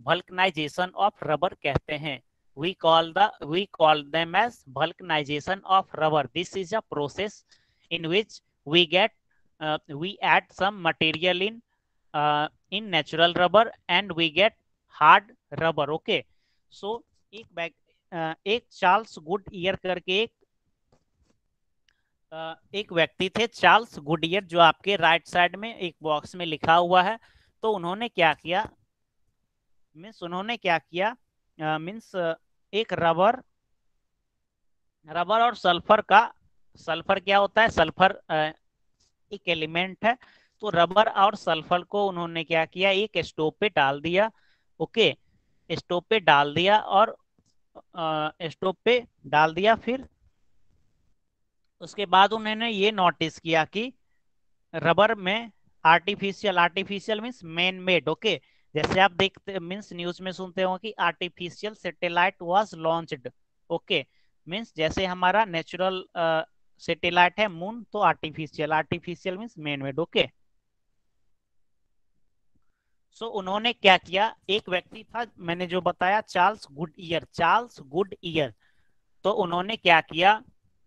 वल्कनाइजेशन ऑफ रबर कहते हैं. we call them as vulcanization of rubber. This is a process in which we add some material in natural rubber and we get hard rubber. Okay, so एक Charles good year करके एक व्यक्ति थे, Charles Goodyear, जो आपके right side में एक box में लिखा हुआ है. तो उन्होंने क्या किया, मीन्स एक रबर और सल्फर क्या होता है, सल्फर एक एलिमेंट है. तो रबर और सल्फर को उन्होंने क्या किया, एक स्टोव पे डाल दिया. ओके, स्टोव पे डाल दिया और फिर उसके बाद उन्होंने ये नोटिस किया कि रबर में artificial means man made. Okay, जैसे आप देखते मीन्स न्यूज में सुनते हो कि artificial satellite was launched. Okay, means जैसे हमारा नेचुरल सैटेलाइट है मून, तो artificial means man made. Okay, so उन्होंने क्या किया, एक व्यक्ति था मैंने जो बताया, चार्ल्स गुड ईयर. तो उन्होंने क्या किया,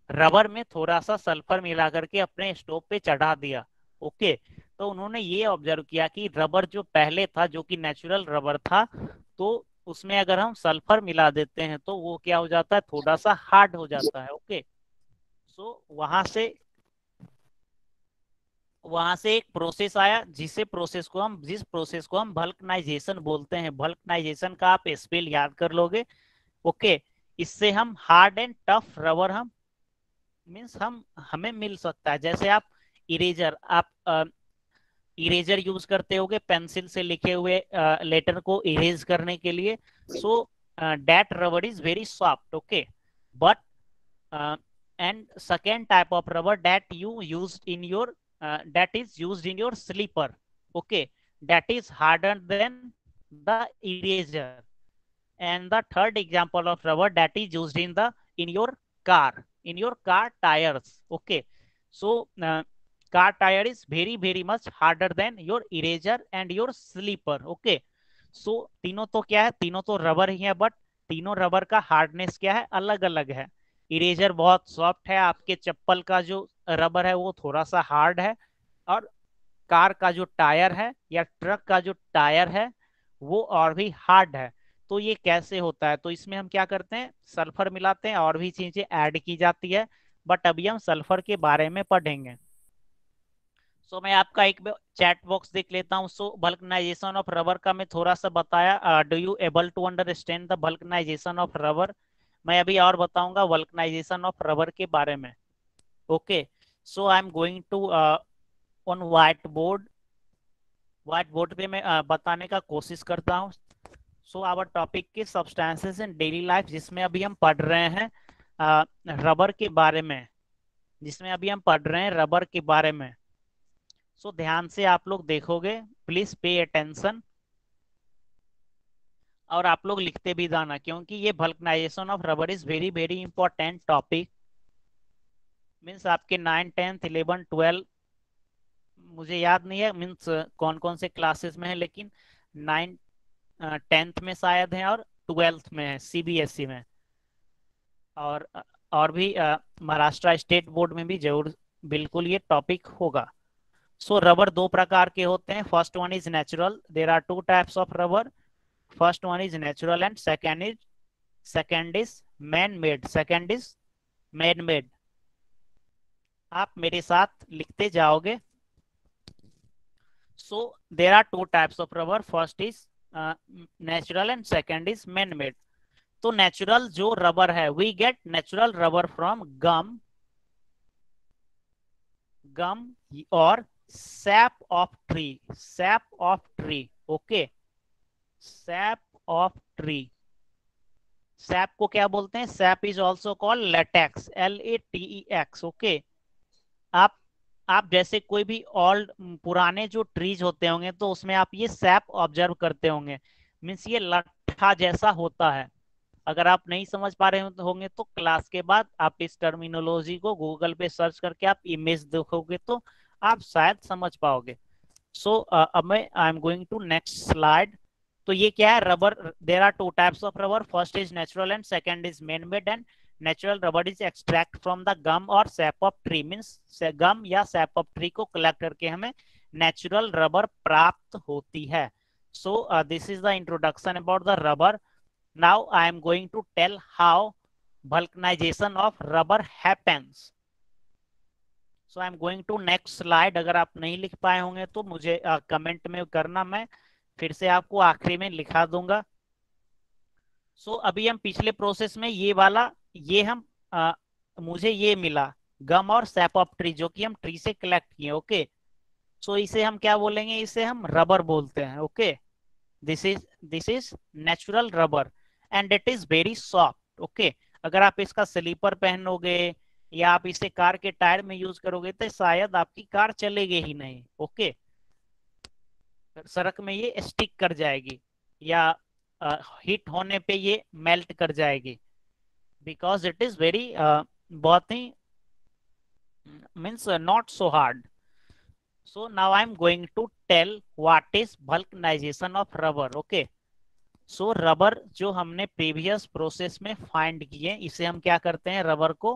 रबर में थोड़ा सा सल्फर मिला करके अपने स्टोव पे चढ़ा दिया. ओके, तो उन्होंने ये ऑब्जर्व किया कि रबर जो पहले था, जो कि नेचुरल रबर था, तो उसमें अगर हम सल्फर मिला देते हैं तो वो क्या हो जाता है, थोड़ा सा हार्ड हो जाता है. ओके, सो वहां से एक प्रोसेस आया, जिस प्रोसेस को हम वल्कनाइजेशन बोलते हैं. वल्कनाइजेशन का आप स्पेल याद कर लोगे. ओके, इससे हम हार्ड एंड टफ रबर हमें मिल सकता है. जैसे आप इरेजर यूज करते होगे पेंसिल से लिखे हुए लेटर को इरेज करने के लिए. So that rubber is very soft. Okay, but and second type of rubber that is used in your sleeper. Okay, that is harder than the eraser. And the third example of rubber that is used in your car tires. Okay, so car tire is very much harder than your eraser and your sleeper. Okay, so तीनों तो क्या है, तीनों तो rubber ही है, but तीनों rubber का hardness क्या है, अलग अलग है. इरेजर बहुत सॉफ्ट है, आपके चप्पल का जो रबर है वो थोड़ा सा हार्ड है, और कार का जो टायर है या ट्रक का जो टायर है वो और भी हार्ड है. तो ये कैसे होता है, तो इसमें हम क्या करते हैं, सल्फर मिलाते हैं, और भी चीजें ऐड की जाती है, बट अभी हम सल्फर के बारे में पढ़ेंगे. सो मैं आपका एक चैट बॉक्स देख लेता हूँ. सो वल्कनाइजेशन ऑफ रबर का मैं थोड़ा सा बताया. Do you able to understand the vulcanization of rubber? मैं अभी और बताऊंगा वल्कनाइजेशन ऑफ रबर के बारे में. Okay, so I am going to on white board पे मैं बताने का कोशिश करता हूँ. सो आवर टॉपिक की सब्सटेंसेस इन डेली लाइफ, जिसमें अभी हम पढ़ रहे हैं रबर के बारे में. सो ध्यान से आप लोग देखोगे, प्लीज पे अटेंशन. और आप लोग लिखते भी जाना, क्योंकि ये vulcanization of rubber is very very important topic. Means आपके 9, 10, 11, 12, मुझे याद नहीं है मीन्स कौन कौन से क्लासेस में है, लेकिन 9, 10th में शायद है और 12th में है सीबीएसई में। और और भी महाराष्ट्र स्टेट बोर्ड में भी जरूर बिल्कुल ये टॉपिक होगा। सो रबर दो प्रकार के होते हैं। First one is natural, there are two types of rubber. First one is natural and second is man made. Second is man made. आप मेरे साथ लिखते जाओगे। So there are two types of rubber, first is natural and second is man made. तो natural जो rubber है, we get natural rubber from gum, gum और sap of tree, sap of tree. Okay, sap of tree. SAP को क्या बोलते हैं? SAP is also called latex, LATEX। Okay, आप आप जैसे कोई भी ओल्ड पुराने जो ट्रीज होते होंगे तो उसमें आप ये सैप ऑब्जर्व करते होंगे। मीन्स ये लट्ठा जैसा होता है। अगर आप नहीं समझ पा रहे होंगे तो क्लास के बाद आप इस टर्मिनोलॉजी को गूगल पे सर्च करके आप इमेज देखोगे तो आप शायद समझ पाओगे। सो अब मैं I am going to next slide. तो ये क्या है? Rubber, there are two types of rubber, first is natural and second is man made. And natural rubber is extract from the gum और sap of tree. Means gum या sap of tree को collect करके हमें natural rubber प्राप्त होती है। So this is the introduction about the rubber. Now I am going to tell how vulcanization of rubber happens. So I am going to next slide। अगर आप नहीं लिख पाए होंगे तो मुझे कमेंट में करना, मैं फिर से आपको आखिरी में लिखा दूंगा। अभी हम पिछले प्रोसेस में ये वाला, ये हम मुझे ये मिला गम और सैप ऑफ ट्री, जो कि हम ट्री से कलेक्ट किए। ओके, इसे हम क्या बोलेंगे? इसे हम रबर बोलते हैं। Okay, this is natural rubber and it is very soft. Okay, अगर आप इसका स्लीपर पहनोगे या आप इसे कार के टायर में यूज करोगे तो शायद आपकी कार चलेगी ही नहीं। ओके, सड़क में ये स्टिक कर जाएगी या हीट होने पे ये मेल्ट कर जाएगी, बिकॉज इट इज वेरी बहुत ही means not so hard. So now I am going to tell what is vulcanization of rubber. Okay. So rubber जो हमने प्रीवियस प्रोसेस में फाइंड किए, इसे हम क्या करते हैं? रबर को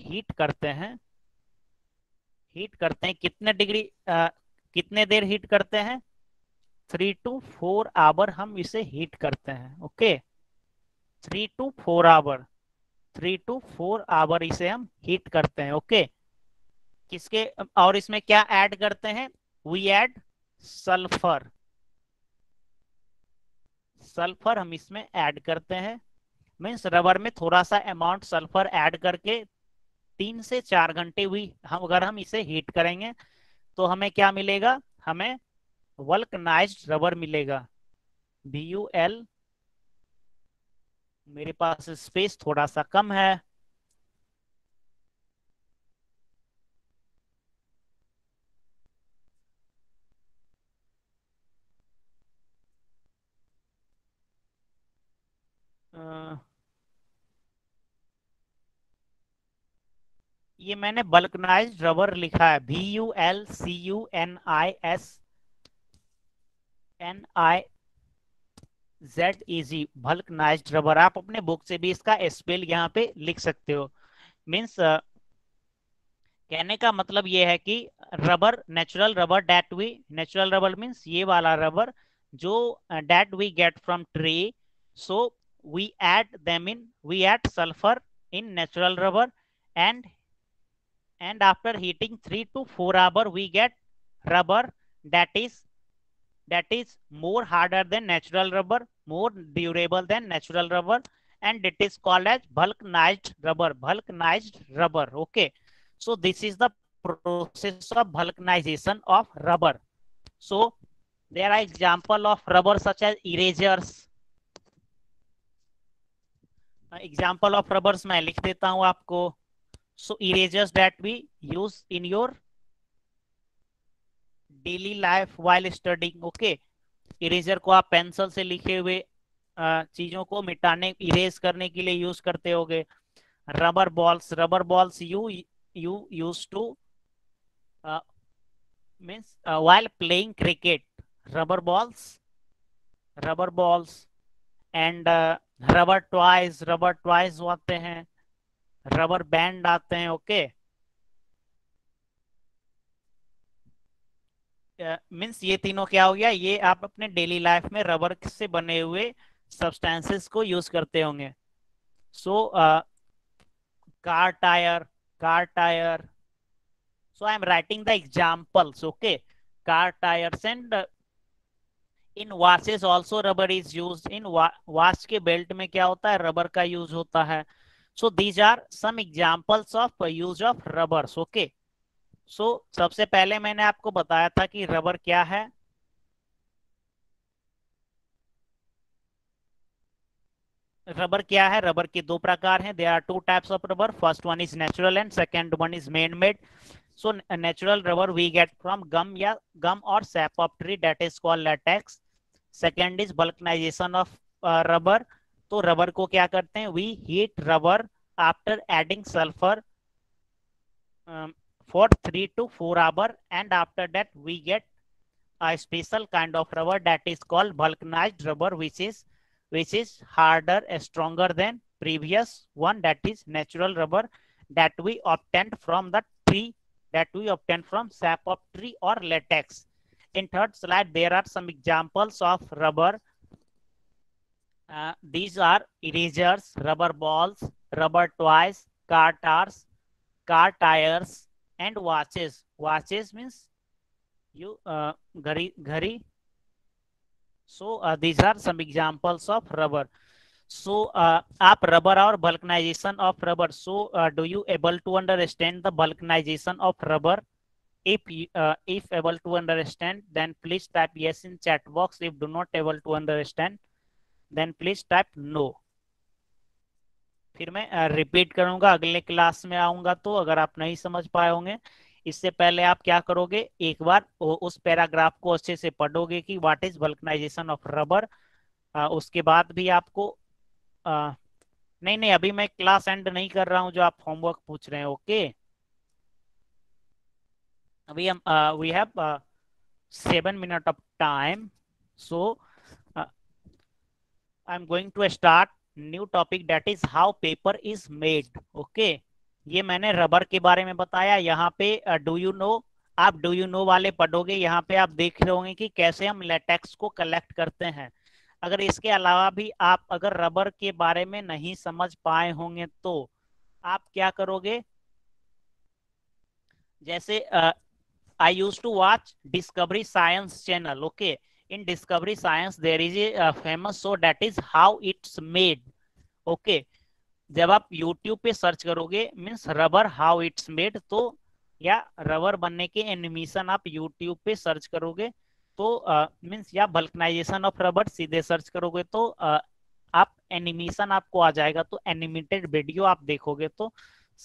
हीट करते हैं। हीट करते हैं कितने डिग्री, कितने देर हीट करते हैं? 3 to 4 आवर हम इसे हीट करते हैं। Okay, 3 to 4 hour, 3 to 4 hour इसे हम हीट करते हैं। ओके, किसके? और इसमें क्या ऐड करते हैं? We add sulphur. सल्फर हम इसमें ऐड करते हैं। मीन्स रबर में थोड़ा सा अमाउंट सल्फर ऐड करके 3 से 4 घंटे हुई हम इसे हीट करेंगे तो हमें क्या मिलेगा? हमें वल्कनाइज्ड रबर मिलेगा। VUL, मेरे पास स्पेस थोड़ा सा कम है। ये मैंने बल्कनाइज्ड रबर लिखा है, VULCUNISNIZED, बल्कनाइज्ड रबर। आप अपने बुक से भी इसका स्पेल यहाँ पे लिख सकते हो। मीन्स कहने का मतलब ये है कि rubber, natural rubber that we, natural rubber means ये वाला रबर जो that we get from tree. So we add sulphur in natural rubber and after heating 3 to 4 hour we get rubber that is more harder than natural rubber, more durable than natural rubber, and it is called as vulcanized rubber. Okay, so this is the process of vulcanization of rubber. So there are example of rubber such as erasers. Example of rubbers मैं लिख देता हूं आपको। So erasers that we use in your daily life while studying. Okay, eraser को आप pencil से लिखे हुए चीजों को मिटाने, इरेज करने के लिए यूज करते होगे। Rubber balls you use two means while playing cricket, rubber balls rubber balls and rubber toys आते हैं, रबर बैंड आते हैं। ओके, मीन्स ये तीनों क्या हो गया, ये आप अपने डेली लाइफ में रबर से बने हुए सब्सटेंसेस को यूज करते होंगे। So car tyre car tyre so I am writing the examples. Okay, car tires and in watches also rubber is use in watch के बेल्ट में क्या होता है, रबर का यूज होता है। So these are some examples of use of rubbers. Okay, so सबसे पहले मैंने आपको बताया था कि रबर क्या है। रबर क्या है, रबर के दो प्रकार हैं, there are two types of rubber, first one is natural and second one is man made. So natural rubber we get from gum या गम और sap of tree, that is called latex. Second is vulcanisation of rubber. तो rubber को क्या करते हैं, we heat rubber after adding sulphur for 3 to 4 hours, and after that we get a special kind of rubber that is called vulcanized rubber, which is harder, stronger than previous one, that is natural rubber that we obtained from the tree, that we obtained from sap of tree or latex. In third slide there are some examples of rubber. These are erasers, rubber balls, rubber toys, car tires, and watches. Watches means you ghari. So these are some examples of rubber. So आप rubber और vulcanization of rubber. So do you able to understand the vulcanization of rubber? If able to understand, then please type yes in chat box. If do not able to understand, then please type no. फिर मैं repeat करूंगा, अगले class में आऊंगा तो अगर आप नहीं समझ पाए होंगे, इससे पहले आप क्या करोगे, एक बार उस पैराग्राफ को अच्छे से पढ़ोगे कि what is vulcanization of rubber. उसके बाद भी आपको नहीं नहीं, अभी मैं क्लास एंड नहीं कर रहा हूं जो आप होमवर्क पूछ रहे हैं। ओके, अभी हम we have 7 minutes of time, so I am going to start new topic, that is how paper is made. Okay, ये मैंने रबर के बारे में बताया। यहाँ पे डू यू नो, आप डू यू नो वाले पढ़ोगे, यहाँ पे आप देख रहे होंगे कि कैसे हम लेटेक्स को कलेक्ट करते हैं। अगर इसके अलावा भी आप अगर रबर के बारे में नहीं समझ पाए होंगे तो आप क्या करोगे, जैसे I use to watch Discovery Science Channel. Okay, in discovery science there is a famous show that is how it's made. Okay, जब आप YouTube पे सर्च करोगे means rubber how it's made, तो या रबर बनने के एनिमेशन आप YouTube पे सर्च करोगे तो मीन्स या वल्कनाइजेशन ऑफ रबर सीधे सर्च करोगे तो आप एनिमेशन आपको आ जाएगा, तो एनिमेटेड वीडियो आप देखोगे तो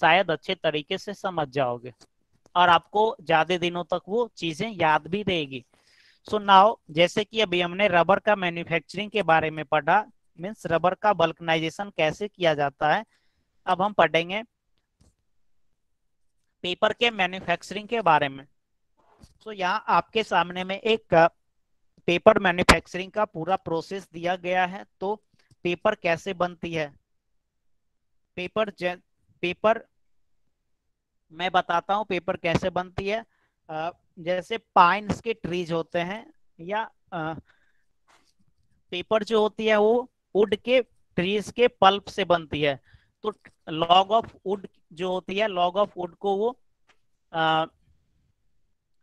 शायद अच्छे तरीके से समझ जाओगे और आपको ज्यादा दिनों तक वो चीजें याद भी रहेगी। सो नाउ जैसे कि अभी हमने रबर का मैन्युफैक्चरिंग के बारे में पढ़ा, मीन्स रबर का बल्कनाइजेशन कैसे किया जाता है, अब हम पढ़ेंगे पेपर के मैन्युफैक्चरिंग के बारे में। सो यहाँ आपके सामने में एक पेपर मैन्युफैक्चरिंग का पूरा प्रोसेस दिया गया है। तो पेपर कैसे बनती है, पेपर पेपर मैं बताता हूँ पेपर कैसे बनती है। जैसे पाइन्स के ट्रीज होते हैं या पेपर जो होती है वो वुड के ट्रीज के पल्प से बनती है। तो लॉग ऑफ वुड जो होती है, लॉग ऑफ वुड को वो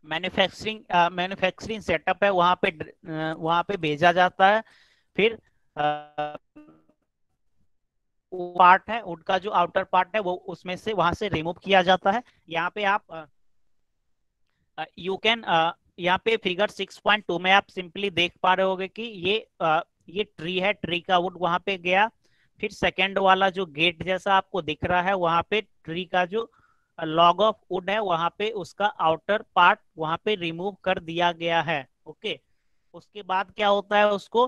मैन्युफैक्चरिंग सेटअप है वहां पे भेजा जाता है। फिर पार्ट है वुड का जो आउटर पार्ट है वो उसमें से वहां से रिमूव किया जाता है। यहाँ पे आप यू कैन यहाँ पे फिगर 6.2 में आप सिंपली देख पा रहे होगे कि ये ट्री है, ट्री का वुड वहां पे गया। फिर सेकेंड वाला जो गेट जैसा आपको दिख रहा है वहां पे ट्री का जो लॉग ऑफ वुड है वहां पे उसका आउटर पार्ट वहां पे रिमूव कर दिया गया है। ओके, उसके बाद क्या होता है, उसको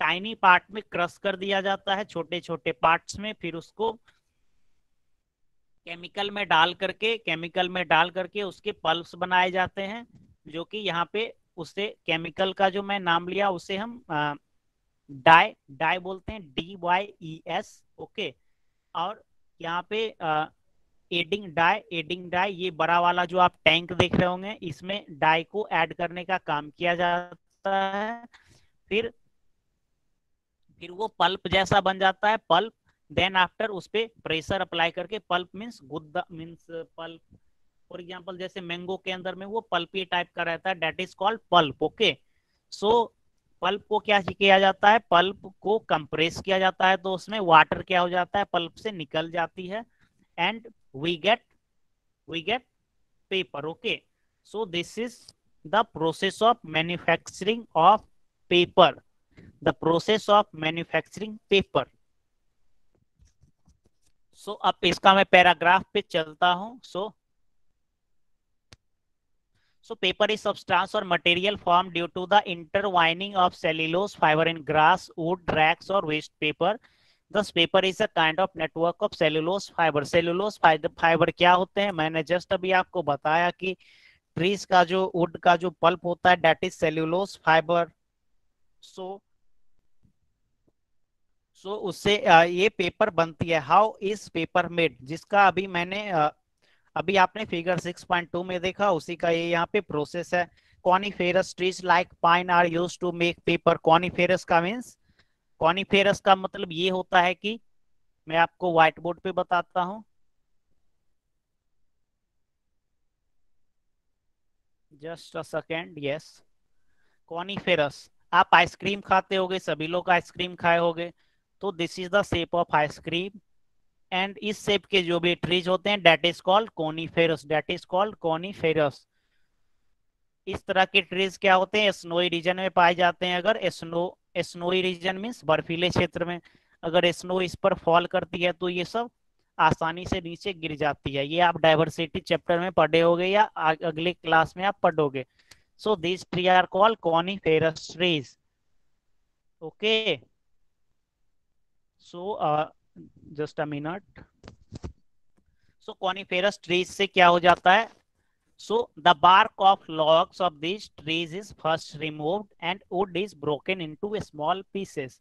टाइनी पार्ट में क्रश कर दिया जाता है, छोटे छोटे पार्ट्स में, फिर उसको केमिकल में डाल करके उसके पल्प्स बनाए जाते हैं, जो कि यहाँ पे उससे केमिकल का जो मैं नाम लिया उसे हम डाई डाई बोलते हैं, DYES। ओके। और यहाँ पे एडिंग डाई, ये बड़ा वाला जो आप टैंक देख रहे होंगे, इसमें डाई को ऐड करने का काम किया जाता है। फिर फिर वो पल्प जैसा बन जाता है, पल्प। देन आफ्टर उस पे प्रेशर अप्लाई करके, पल्प मीन्स गुद्दा मीन्स पल्प, फॉर एग्जांपल जैसे मैंगो के अंदर में वो पल्पी टाइप का रहता है, that is called pulp. Okay. So pulp को क्या किया जाता है, पल्प को कंप्रेस किया जाता है, तो उसमें वाटर क्या हो जाता है, पल्प से निकल जाती है, and we get we get paper. Okay. So this is the process of manufacturing of paper, the process of manufacturing paper. So अब इसका मैं पैराग्राफ पे चलता हूं। So paper is substance or material formed due to the intertwining of cellulose fiber in grass, wood, rags or waste paper. Thus paper is a kind of network of cellulose fiber. Cellulose fiber क्या होते हैं, मैंने just अभी आपको बताया कि trees का जो वुड का जो पल्प होता है, दैट इज सेल्यूलोज फाइबर। सो उससे ये पेपर बनती है। हाउ इज पेपर मेड, जिसका अभी मैंने अभी आपने फिगर 6.2 में देखा, उसी का ये यहाँ पे प्रोसेस है। Coniferous trees like pine are use to make paper. Coniferous का मीन्स, कॉनिफेरस का मतलब ये होता है कि, मैं आपको व्हाइट बोर्ड पे बताता हूँ, just a second. Yes, coniferous, आप आइसक्रीम खाते होगे, सभी लोग आइसक्रीम खाए होगे, तो this is the shape of ice cream, and इस शेप के जो भी ट्रीज होते हैं, that is called coniferous, that is called coniferous. इस तरह के ट्रीज क्या होते हैं, स्नोई रीजन में पाए जाते हैं। अगर स्नोई रीजन मीन्स बर्फीले क्षेत्र में, अगर स्नो इस पर फॉल करती है तो ये सब आसानी से नीचे गिर जाती है। ये आप डाइवर्सिटी चैप्टर में पढ़े होगे या अगले क्लास में आप पढ़ोगे। So this tree are called coniferous trees. Okay. So just a minute. So coniferous trees से क्या हो जाता है, so the bark of logs of these trees is first removed and wood is broken into small pieces.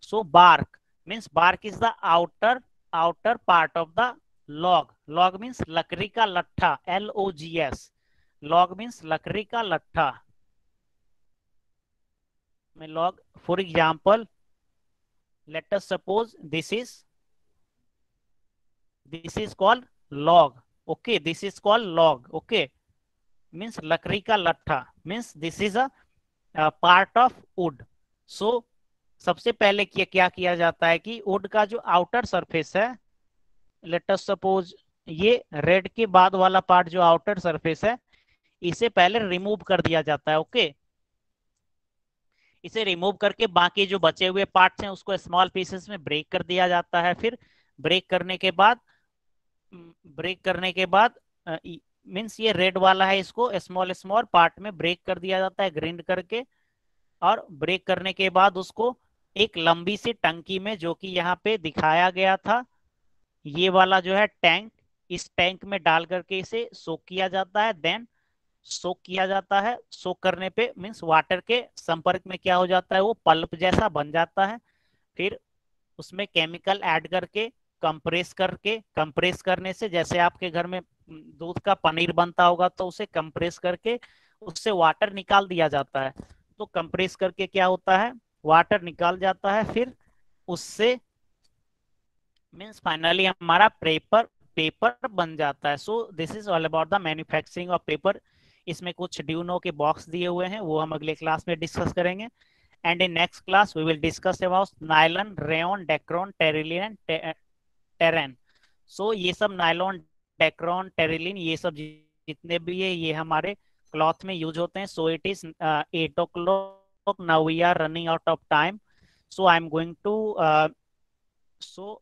So bark means, bark is the outer part of the log. Log means लकड़ी का लट्ठा, LOGS। log means लकड़ी का लट्ठा में log, for example let us suppose this is called log. Okay, this is called log. Okay, means लकड़ी का लट्ठा, means this is a part of wood. So सबसे पहले क्या किया जाता है कि वुड का जो आउटर सरफेस है, लेट अस सपोज ये रेड के बाद वाला पार्ट जो आउटर सरफेस है, इसे पहले रिमूव कर दिया जाता है। ओके। इसे रिमूव करके बाकी जो बचे हुए पार्ट्स हैं उसको स्मॉल पीसेस में ब्रेक कर दिया जाता है। फिर ब्रेक करने के बाद ब्रेक करने के बाद मीन्स ये रेड वाला है, इसको स्मॉल स्मॉल पार्ट में ब्रेक कर दिया जाता है, ग्राइंड करके। और ब्रेक करने के बाद उसको एक लंबी सी टंकी में, जो कि यहाँ पे दिखाया गया था, ये वाला जो है टैंक, इस टैंक में डाल करके इसे सोक किया जाता है। देन सोक किया जाता है, सोक करने पे मीन्स वाटर के संपर्क में क्या हो जाता है, वो पल्प जैसा बन जाता है। फिर उसमें केमिकल ऐड करके कंप्रेस करने से, जैसे आपके घर में दूध का पनीर बनता होगा, तो उसे कंप्रेस करके उससे वाटर निकाल दिया जाता है। तो कंप्रेस करके क्या होता है, वाटर निकाल जाता है, फिर उससे मीन्स फाइनली हमारा पेपर पेपर बन जाता है। So this is all about the manufacturing of paper. इसमें कुछ ड्यूनो के बॉक्स दिए हुए हैं, वो हम अगले क्लास में डिस्कस करेंगे। And in next class we will discuss about nylon, rayon, Dacron, Terylene, टेरेन। सो ये सब नायलॉन, डेक्रोन, टेरिलिन, ये सब जितने भी है, ये हमारे क्लॉथ में यूज होते हैं। So it is 8 o'clock, now we are running out of time, so I am going to so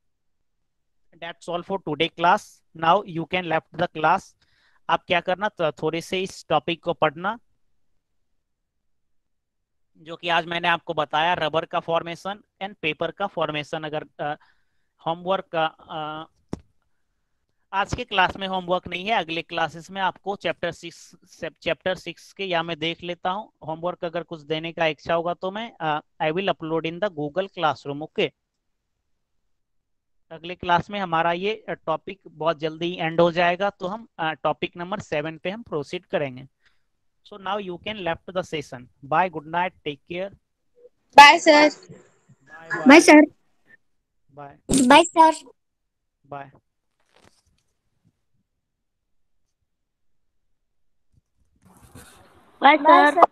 that's all for today class. Now you can left the class. आप क्या करना, थोड़े से इस टॉपिक को पढ़ना, जो कि आज मैंने आपको बताया, रबर का फॉर्मेशन एंड पेपर का फॉर्मेशन। अगर होमवर्क का आज के क्लास में होमवर्क नहीं है, अगले क्लासेस में आपको चैप्टर 6 के, या मैं देख लेता हूँ होमवर्क अगर कुछ देने का इच्छा होगा तो मैं I will upload in the Google classroom. Okay, अगले क्लास में हमारा ये टॉपिक बहुत जल्दी एंड हो जाएगा, तो हम टॉपिक नंबर 7 पे हम प्रोसीड करेंगे। So now you can left the session. Bye, good night, take care. Bye, sir. Bye Bye, bye sir. Bye Bye, sir. Bye. Bye, sir.